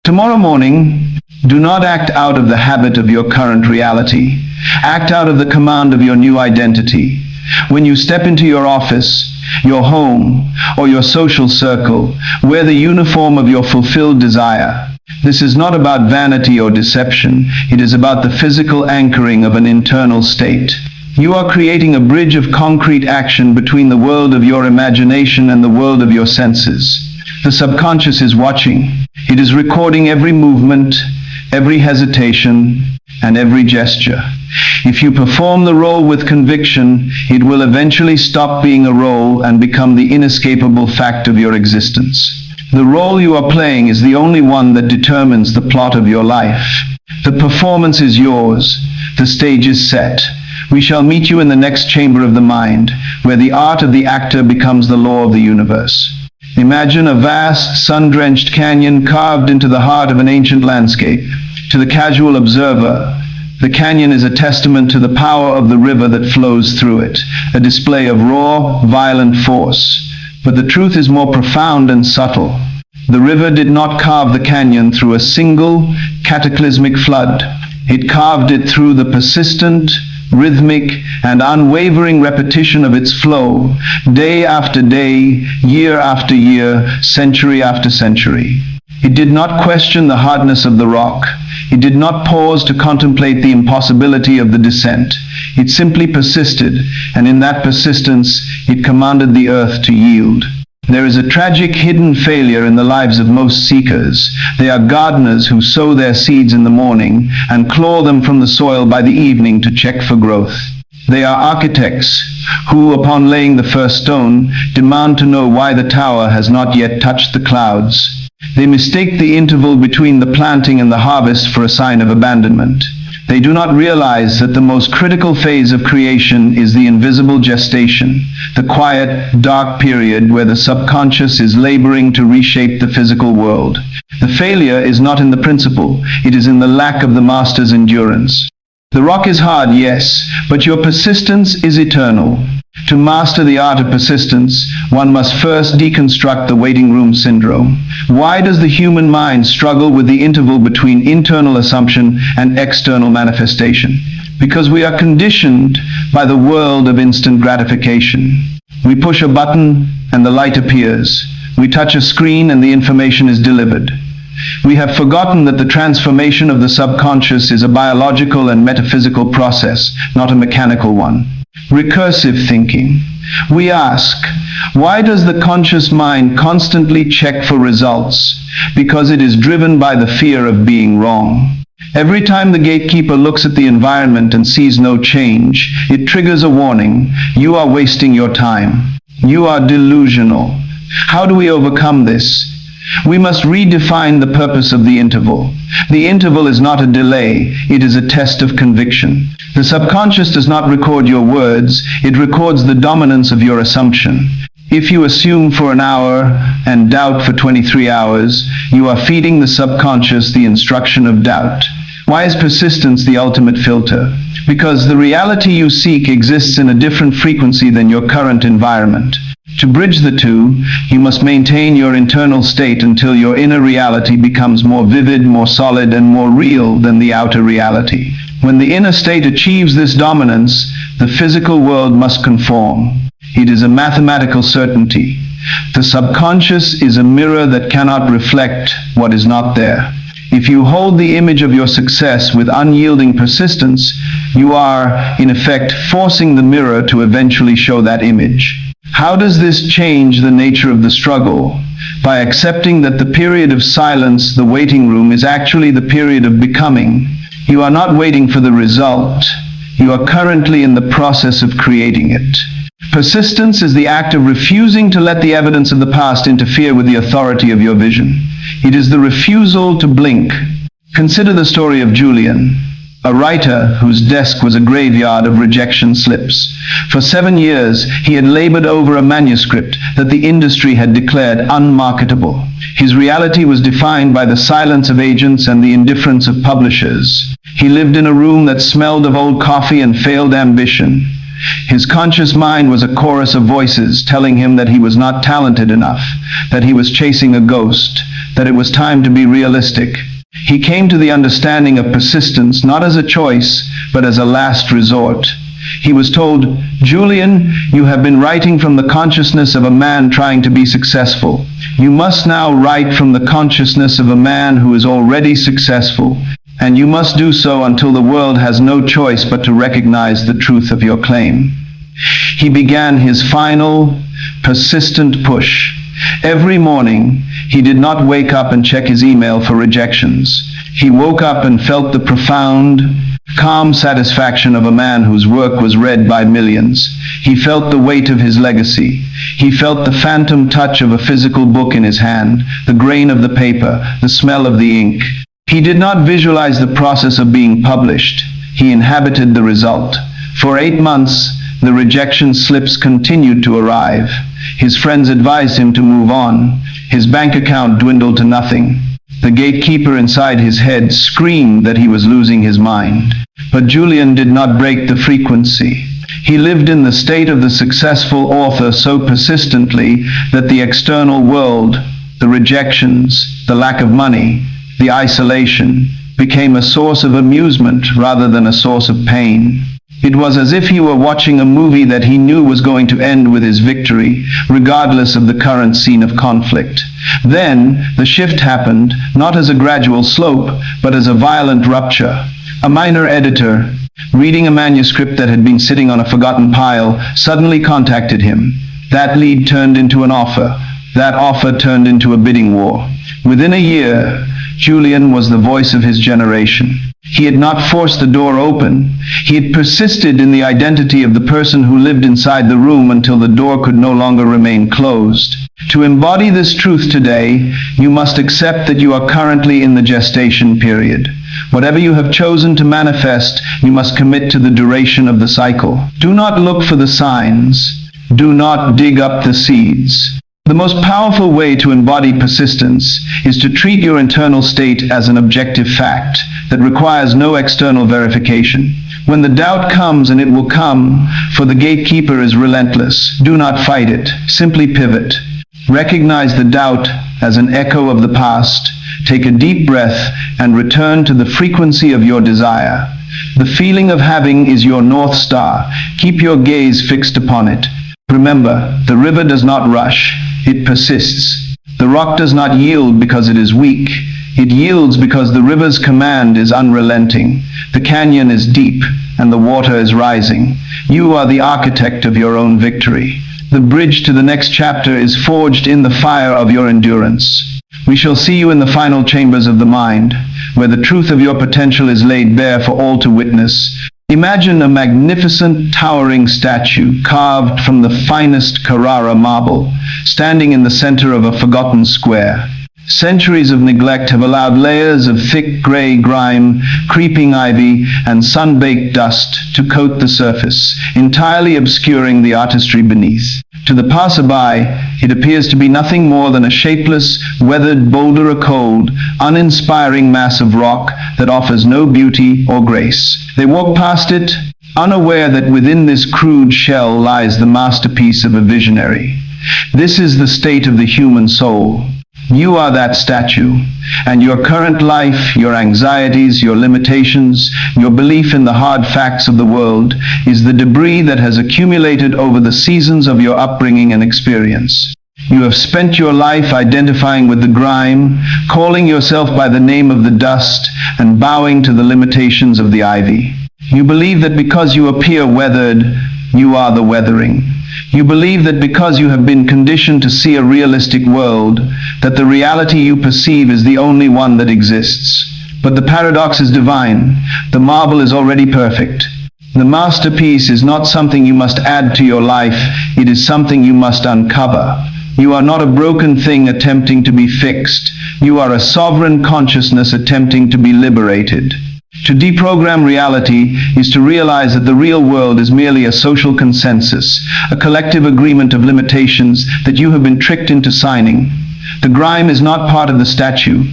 Tomorrow morning, do not act out of the habit of your current reality. Act out of the command of your new identity. When you step into your office, your home, or your social circle, wear the uniform of your fulfilled desire. This is not about vanity or deception. It is about the physical anchoring of an internal state. You are creating a bridge of concrete action between the world of your imagination and the world of your senses. The subconscious is watching. It is recording every movement, every hesitation, and every gesture. If you perform the role with conviction, it will eventually stop being a role and become the inescapable fact of your existence. The role you are playing is the only one that determines the plot of your life. The performance is yours. The stage is set. We shall meet you in the next chamber of the mind, where the art of the actor becomes the law of the universe. Imagine a vast, sun-drenched canyon carved into the heart of an ancient landscape. To the casual observer, the canyon is a testament to the power of the river that flows through it, a display of raw, violent force. But the truth is more profound and subtle. The river did not carve the canyon through a single, cataclysmic flood. It carved it through the persistent, rhythmic, and unwavering repetition of its flow, day after day, year after year, century after century. It did not question the hardness of the rock. It did not pause to contemplate the impossibility of the descent. It simply persisted, and in that persistence, it commanded the earth to yield. There is a tragic hidden failure in the lives of most seekers. They are gardeners who sow their seeds in the morning and claw them from the soil by the evening to check for growth. They are architects who, upon laying the first stone, demand to know why the tower has not yet touched the clouds. They mistake the interval between the planting and the harvest for a sign of abandonment. They do not realize that the most critical phase of creation is the invisible gestation, the quiet, dark period where the subconscious is laboring to reshape the physical world. The failure is not in the principle, it is in the lack of the master's endurance. The rock is hard, yes, but your persistence is eternal. To master the art of persistence, one must first deconstruct the waiting room syndrome. Why does the human mind struggle with the interval between internal assumption and external manifestation? Because we are conditioned by the world of instant gratification. We push a button and the light appears. We touch a screen and the information is delivered. We have forgotten that the transformation of the subconscious is a biological and metaphysical process, not a mechanical one. Recursive thinking. We ask, why does the conscious mind constantly check for results? Because it is driven by the fear of being wrong. Every time the gatekeeper looks at the environment and sees no change, it triggers a warning. You are wasting your time. You are delusional. How do we overcome this? We must redefine the purpose of the interval. The interval is not a delay, it is a test of conviction. The subconscious does not record your words, it records the dominance of your assumption. If you assume for an hour and doubt for 23 hours, you are feeding the subconscious the instruction of doubt. Why is persistence the ultimate filter? Because the reality you seek exists in a different frequency than your current environment. To bridge the two, you must maintain your internal state until your inner reality becomes more vivid, more solid, and more real than the outer reality. When the inner state achieves this dominance, the physical world must conform. It is a mathematical certainty. The subconscious is a mirror that cannot reflect what is not there. If you hold the image of your success with unyielding persistence, you are, in effect, forcing the mirror to eventually show that image. How does this change the nature of the struggle? By accepting that the period of silence, the waiting room, is actually the period of becoming. You are not waiting for the result. You are currently in the process of creating it. Persistence is the act of refusing to let the evidence of the past interfere with the authority of your vision. It is the refusal to blink. Consider the story of Julian, a writer whose desk was a graveyard of rejection slips. For 7 years, he had labored over a manuscript that the industry had declared unmarketable. His reality was defined by the silence of agents and the indifference of publishers. He lived in a room that smelled of old coffee and failed ambition. His conscious mind was a chorus of voices telling him that he was not talented enough, that he was chasing a ghost, that it was time to be realistic. He came to the understanding of persistence not as a choice, but as a last resort. He was told, "Julian, you have been writing from the consciousness of a man trying to be successful. You must now write from the consciousness of a man who is already successful, and you must do so until the world has no choice but to recognize the truth of your claim." He began his final, persistent push. Every morning, he did not wake up and check his email for rejections. He woke up and felt the profound, calm satisfaction of a man whose work was read by millions. He felt the weight of his legacy. He felt the phantom touch of a physical book in his hand, the grain of the paper, the smell of the ink. He did not visualize the process of being published. He inhabited the result. For 8 months, the rejection slips continued to arrive. His friends advised him to move on. His bank account dwindled to nothing. The gatekeeper inside his head screamed that he was losing his mind. But Julian did not break the frequency. He lived in the state of the successful author so persistently that the external world, the rejections, the lack of money, the isolation, became a source of amusement rather than a source of pain. It was as if he were watching a movie that he knew was going to end with his victory, regardless of the current scene of conflict. Then, the shift happened, not as a gradual slope, but as a violent rupture. A minor editor, reading a manuscript that had been sitting on a forgotten pile, suddenly contacted him. That lead turned into an offer. That offer turned into a bidding war. Within a year, Julian was the voice of his generation. He had not forced the door open. He had persisted in the identity of the person who lived inside the room until the door could no longer remain closed. To embody this truth today, you must accept that you are currently in the gestation period. Whatever you have chosen to manifest, you must commit to the duration of the cycle. Do not look for the signs. Do not dig up the seeds. The most powerful way to embody persistence is to treat your internal state as an objective fact that requires no external verification. When the doubt comes, and it will come, for the gatekeeper is relentless, do not fight it. Simply pivot. Recognize the doubt as an echo of the past. Take a deep breath and return to the frequency of your desire. The feeling of having is your North Star. Keep your gaze fixed upon it. Remember, the river does not rush. It persists. The rock does not yield because it is weak. It yields because the river's command is unrelenting. The canyon is deep, and the water is rising. You are the architect of your own victory. The bridge to the next chapter is forged in the fire of your endurance. We shall see you in the final chambers of the mind, where the truth of your potential is laid bare for all to witness. Imagine a magnificent, towering statue carved from the finest Carrara marble, standing in the center of a forgotten square. Centuries of neglect have allowed layers of thick gray grime, creeping ivy, and sun-baked dust to coat the surface, entirely obscuring the artistry beneath. To the passerby, it appears to be nothing more than a shapeless, weathered boulder, a cold, uninspiring mass of rock that offers no beauty or grace. They walk past it, unaware that within this crude shell lies the masterpiece of a visionary. This is the state of the human soul. You are that statue, and your current life, your anxieties, your limitations, your belief in the hard facts of the world is the debris that has accumulated over the seasons of your upbringing and experience. You have spent your life identifying with the grime, calling yourself by the name of the dust, and bowing to the limitations of the ivy. You believe that because you appear weathered, you are the weathering. You believe that because you have been conditioned to see a realistic world, that the reality you perceive is the only one that exists. But the paradox is divine. The marble is already perfect. The masterpiece is not something you must add to your life, it is something you must uncover. You are not a broken thing attempting to be fixed. You are a sovereign consciousness attempting to be liberated. To deprogram reality is to realize that the real world is merely a social consensus, a collective agreement of limitations that you have been tricked into signing. The grime is not part of the statue.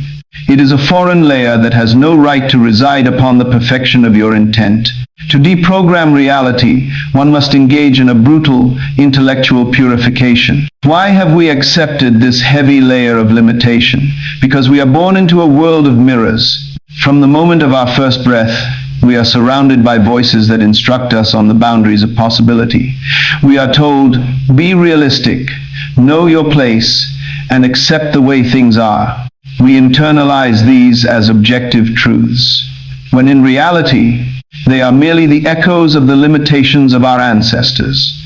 It is a foreign layer that has no right to reside upon the perfection of your intent. To deprogram reality, one must engage in a brutal intellectual purification. Why have we accepted this heavy layer of limitation? Because we are born into a world of mirrors. From the moment of our first breath, we are surrounded by voices that instruct us on the boundaries of possibility. We are told, be realistic, know your place, and accept the way things are. We internalize these as objective truths, when in reality, they are merely the echoes of the limitations of our ancestors.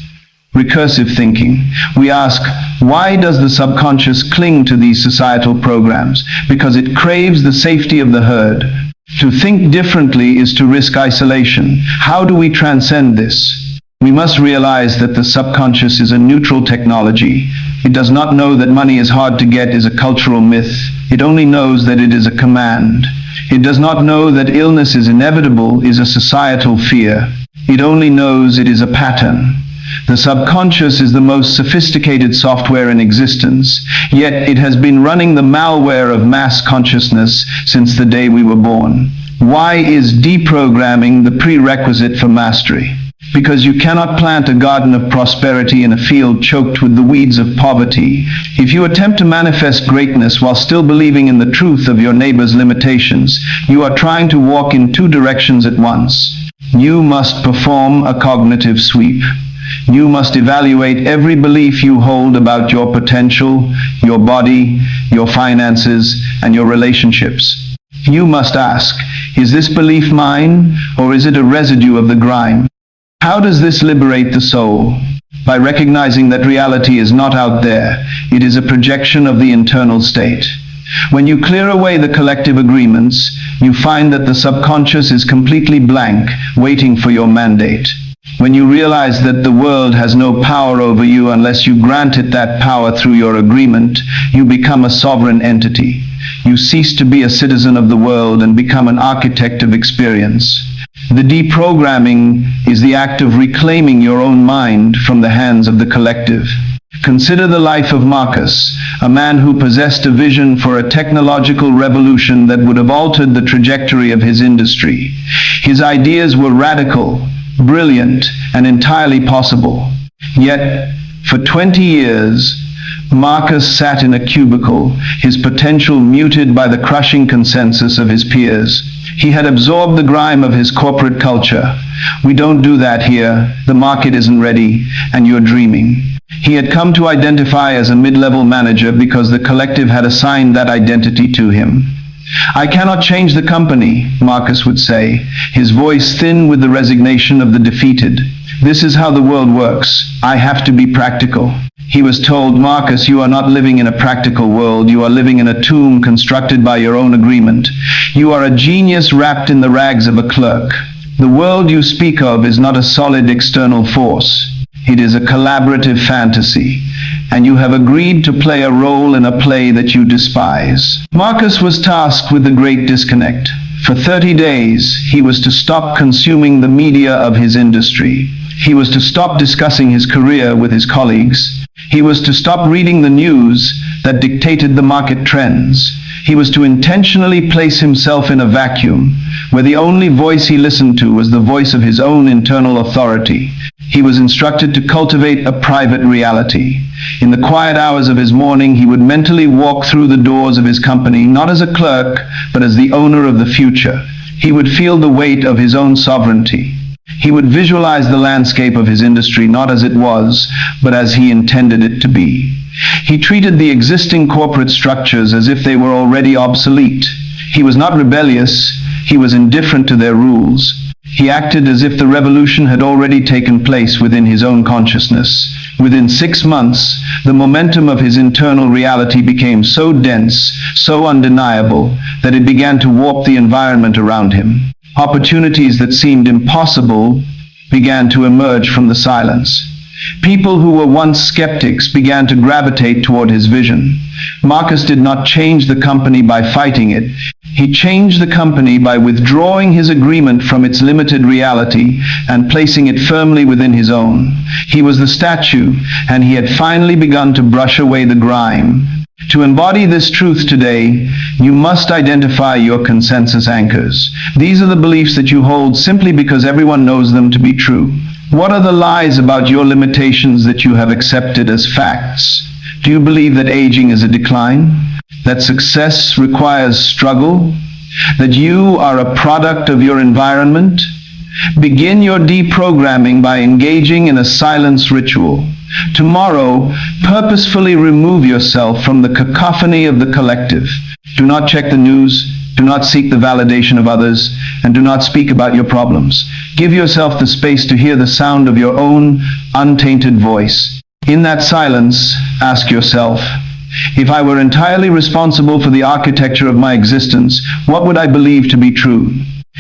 Recursive thinking. We ask, why does the subconscious cling to these societal programs? Because it craves the safety of the herd. To think differently is to risk isolation. How do we transcend this? We must realize that the subconscious is a neutral technology. It does not know that money is hard to get is a cultural myth. It only knows that it is a command. It does not know that illness is inevitable is a societal fear. It only knows it is a pattern. The subconscious is the most sophisticated software in existence, yet it has been running the malware of mass consciousness since the day we were born. Why is deprogramming the prerequisite for mastery? Because you cannot plant a garden of prosperity in a field choked with the weeds of poverty. If you attempt to manifest greatness while still believing in the truth of your neighbor's limitations, you are trying to walk in two directions at once. You must perform a cognitive sweep. You must evaluate every belief you hold about your potential, your body, your finances, and your relationships. You must ask, is this belief mine, or is it a residue of the grime? How does this liberate the soul? By recognizing that reality is not out there, it is a projection of the internal state. When you clear away the collective agreements, you find that the subconscious is completely blank, waiting for your mandate. When you realize that the world has no power over you unless you grant it that power through your agreement, you become a sovereign entity. You cease to be a citizen of the world and become an architect of experience. The deprogramming is the act of reclaiming your own mind from the hands of the collective. Consider the life of Marcus, a man who possessed a vision for a technological revolution that would have altered the trajectory of his industry. His ideas were radical, brilliant, and entirely possible. Yet, for 20 years, Marcus sat in a cubicle, his potential muted by the crushing consensus of his peers. He had absorbed the grime of his corporate culture. We don't do that here, the market isn't ready, and you're dreaming. He had come to identify as a mid-level manager because the collective had assigned that identity to him. I cannot change the company, Marcus would say, his voice thin with the resignation of the defeated. This is how the world works. I have to be practical. He was told, Marcus, you are not living in a practical world. You are living in a tomb constructed by your own agreement. You are a genius wrapped in the rags of a clerk. The world you speak of is not a solid external force. It is a collaborative fantasy, and you have agreed to play a role in a play that you despise. Marcus was tasked with the great disconnect. For 30 days, he was to stop consuming the media of his industry. He was to stop discussing his career with his colleagues. He was to stop reading the news that dictated the market trends. He was to intentionally place himself in a vacuum, where the only voice he listened to was the voice of his own internal authority. He was instructed to cultivate a private reality. In the quiet hours of his morning, he would mentally walk through the doors of his company, not as a clerk, but as the owner of the future. He would feel the weight of his own sovereignty. He would visualize the landscape of his industry not as it was, but as he intended it to be. He treated the existing corporate structures as if they were already obsolete. He was not rebellious, he was indifferent to their rules. He acted as if the revolution had already taken place within his own consciousness. Within 6 months, the momentum of his internal reality became so dense, so undeniable, that it began to warp the environment around him. Opportunities that seemed impossible began to emerge from the silence. People who were once skeptics began to gravitate toward his vision. Marcus did not change the company by fighting it. He changed the company by withdrawing his agreement from its limited reality and placing it firmly within his own. He was the statue, and he had finally begun to brush away the grime. To embody this truth today, you must identify your consensus anchors. These are the beliefs that you hold simply because everyone knows them to be true. What are the lies about your limitations that you have accepted as facts? Do you believe that aging is a decline? That success requires struggle? That you are a product of your environment? Begin your deprogramming by engaging in a silence ritual. Tomorrow, purposefully remove yourself from the cacophony of the collective. Do not check the news, do not seek the validation of others, and do not speak about your problems. Give yourself the space to hear the sound of your own untainted voice. In that silence, ask yourself, if I were entirely responsible for the architecture of my existence, what would I believe to be true?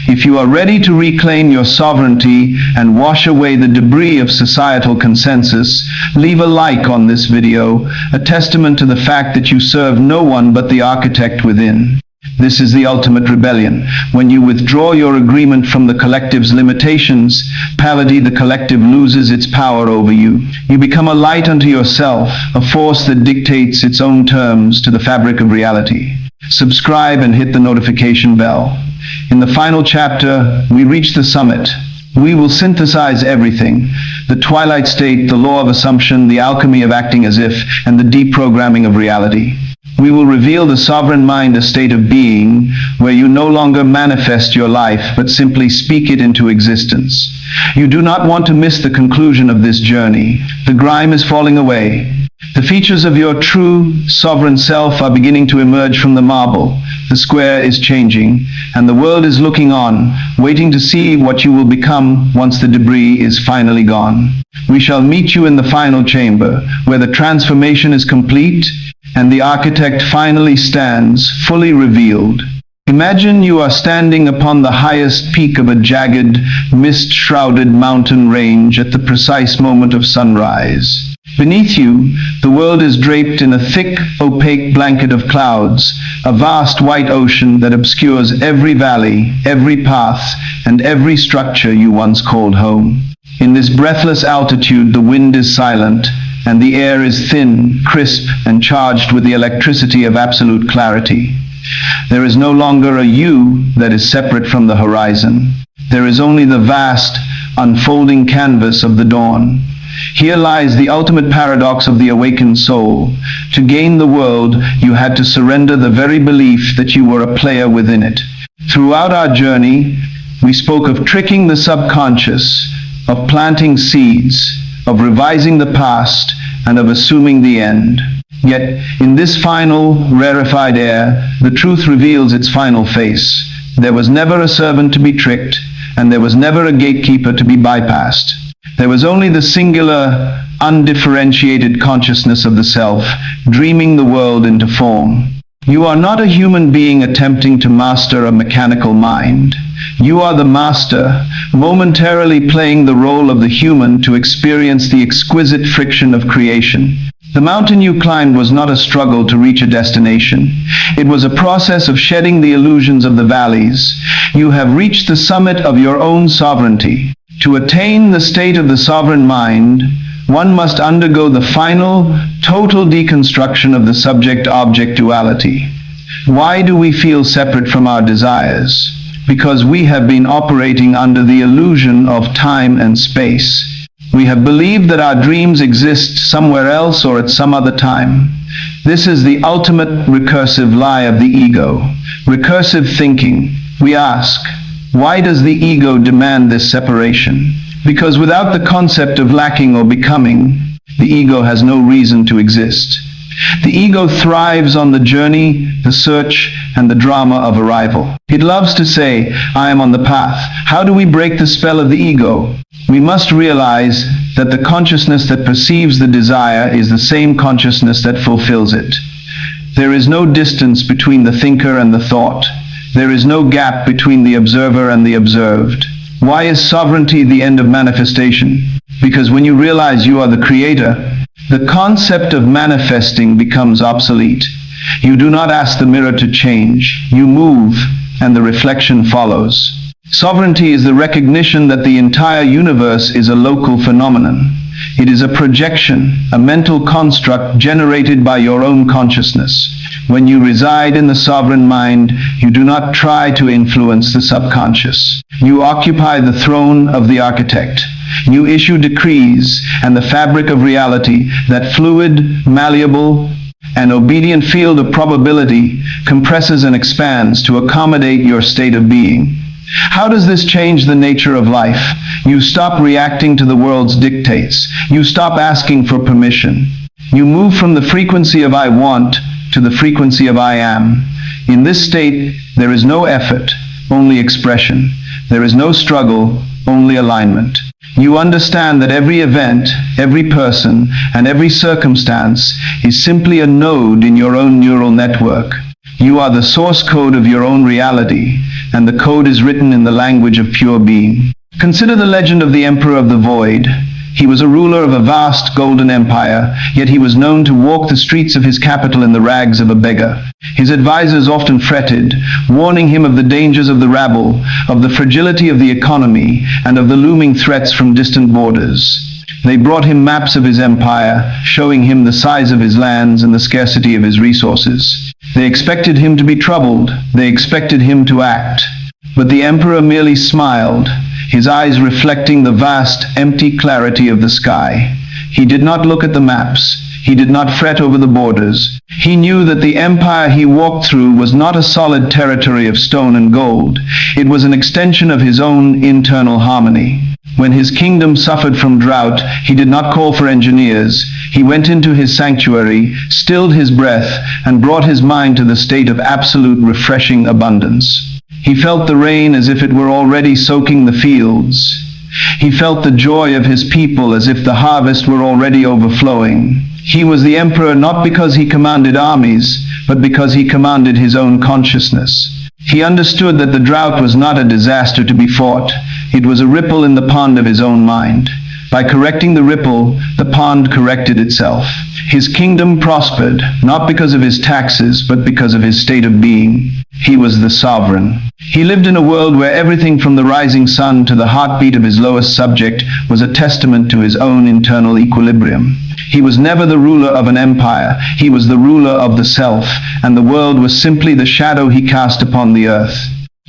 If you are ready to reclaim your sovereignty and wash away the debris of societal consensus, leave a like on this video, a testament to the fact that you serve no one but the architect within. This is the ultimate rebellion. When you withdraw your agreement from the collective's limitations, the collective loses its power over you. You become a light unto yourself, a force that dictates its own terms to the fabric of reality. Subscribe and hit the notification bell. In the final chapter, we reach the summit. We will synthesize everything: the twilight state, the law of assumption, the alchemy of acting as if, and the deprogramming of reality. We will reveal the sovereign mind, a state of being where you no longer manifest your life, but simply speak it into existence. You do not want to miss the conclusion of this journey. The grime is falling away. The features of your true, sovereign self are beginning to emerge from the marble. The square is changing, and the world is looking on, waiting to see what you will become once the debris is finally gone. We shall meet you in the final chamber, where the transformation is complete, and the architect finally stands, fully revealed. Imagine you are standing upon the highest peak of a jagged, mist-shrouded mountain range at the precise moment of sunrise. Beneath you, the world is draped in a thick, opaque blanket of clouds, a vast white ocean that obscures every valley, every path, and every structure you once called home. In this breathless altitude, the wind is silent, and the air is thin, crisp, and charged with the electricity of absolute clarity. There is no longer a you that is separate from the horizon. There is only the vast, unfolding canvas of the dawn. Here lies the ultimate paradox of the awakened soul. To gain the world, you had to surrender the very belief that you were a player within it. Throughout our journey, we spoke of tricking the subconscious, of planting seeds, of revising the past, and of assuming the end. Yet, in this final, rarefied air, the truth reveals its final face. There was never a servant to be tricked, and there was never a gatekeeper to be bypassed. There was only the singular, undifferentiated consciousness of the self, dreaming the world into form. You are not a human being attempting to master a mechanical mind. You are the master, momentarily playing the role of the human to experience the exquisite friction of creation. The mountain you climbed was not a struggle to reach a destination. It was a process of shedding the illusions of the valleys. You have reached the summit of your own sovereignty. To attain the state of the sovereign mind, one must undergo the final, total deconstruction of the subject-object duality. Why do we feel separate from our desires? Because we have been operating under the illusion of time and space. We have believed that our dreams exist somewhere else or at some other time. This is the ultimate recursive lie of the ego. Recursive thinking. We ask, why does the ego demand this separation? Because without the concept of lacking or becoming, the ego has no reason to exist. The ego thrives on the journey, the search, and the drama of arrival. It loves to say, I am on the path. How do we break the spell of the ego? We must realize that the consciousness that perceives the desire is the same consciousness that fulfills it. There is no distance between the thinker and the thought. There is no gap between the observer and the observed. Why is sovereignty the end of manifestation? Because when you realize you are the creator, the concept of manifesting becomes obsolete. You do not ask the mirror to change. You move, and the reflection follows. Sovereignty is the recognition that the entire universe is a local phenomenon. It is a projection, a mental construct generated by your own consciousness. When you reside in the sovereign mind, you do not try to influence the subconscious. You occupy the throne of the architect. You issue decrees, and the fabric of reality, that fluid, malleable, and obedient field of probability, compresses and expands to accommodate your state of being. How does this change the nature of life? You stop reacting to the world's dictates. You stop asking for permission. You move from the frequency of I want to the frequency of I am. In this state, there is no effort, only expression. There is no struggle, only alignment. You understand that every event, every person, and every circumstance is simply a node in your own neural network. You are the source code of your own reality, and the code is written in the language of pure being. Consider the legend of the Emperor of the Void. He was a ruler of a vast golden empire, yet he was known to walk the streets of his capital in the rags of a beggar. His advisors often fretted, warning him of the dangers of the rabble, of the fragility of the economy, and of the looming threats from distant borders. They brought him maps of his empire, showing him the size of his lands and the scarcity of his resources. They expected him to be troubled. They expected him to act. But the emperor merely smiled, his eyes reflecting the vast, empty clarity of the sky. He did not look at the maps. He did not fret over the borders. He knew that the empire he walked through was not a solid territory of stone and gold. It was an extension of his own internal harmony. When his kingdom suffered from drought, he did not call for engineers. He went into his sanctuary, stilled his breath, and brought his mind to the state of absolute refreshing abundance. He felt the rain as if it were already soaking the fields. He felt the joy of his people as if the harvest were already overflowing. He was the emperor not because he commanded armies, but because he commanded his own consciousness. He understood that the drought was not a disaster to be fought. It was a ripple in the pond of his own mind. By correcting the ripple, the pond corrected itself. His kingdom prospered, not because of his taxes, but because of his state of being. He was the sovereign. He lived in a world where everything from the rising sun to the heartbeat of his lowest subject was a testament to his own internal equilibrium. He was never the ruler of an empire. He was the ruler of the self, and the world was simply the shadow he cast upon the earth.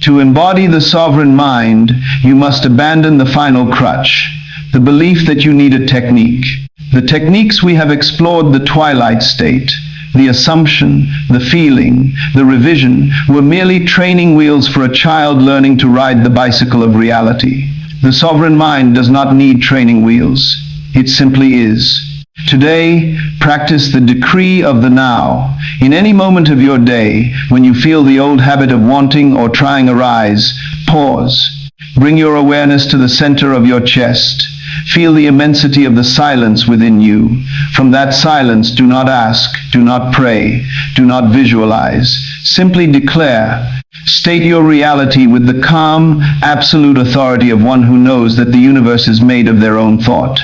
To embody the sovereign mind, you must abandon the final crutch, the belief that you need a technique. The techniques we have explored, the twilight state, the assumption, the feeling, the revision, were merely training wheels for a child learning to ride the bicycle of reality. The sovereign mind does not need training wheels. It simply is. Today, practice the decree of the now. In any moment of your day, when you feel the old habit of wanting or trying arise, pause. Bring your awareness to the center of your chest. Feel the immensity of the silence within you. From that silence, do not ask, do not pray, do not visualize. Simply declare. State your reality with the calm, absolute authority of one who knows that the universe is made of their own thought.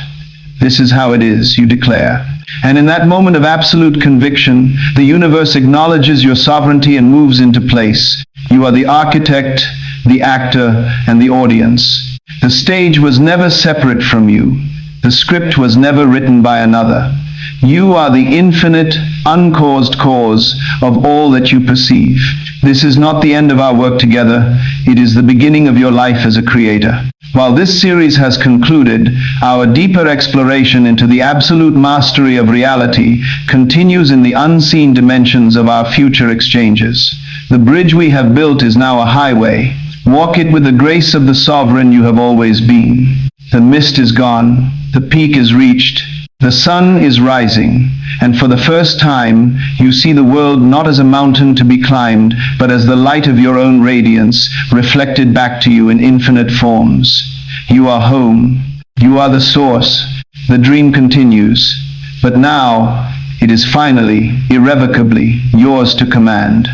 This is how it is, you declare. And in that moment of absolute conviction, the universe acknowledges your sovereignty and moves into place. You are the architect, the actor, and the audience. The stage was never separate from you. The script was never written by another. You are the infinite, uncaused cause of all that you perceive. This is not the end of our work together. It is the beginning of your life as a creator. While this series has concluded, our deeper exploration into the absolute mastery of reality continues in the unseen dimensions of our future exchanges. The bridge we have built is now a highway. Walk it with the grace of the sovereign you have always been. The mist is gone. The peak is reached. The sun is rising, and for the first time, you see the world not as a mountain to be climbed, but as the light of your own radiance, reflected back to you in infinite forms. You are home. You are the source. The dream continues. But now, it is finally, irrevocably, yours to command.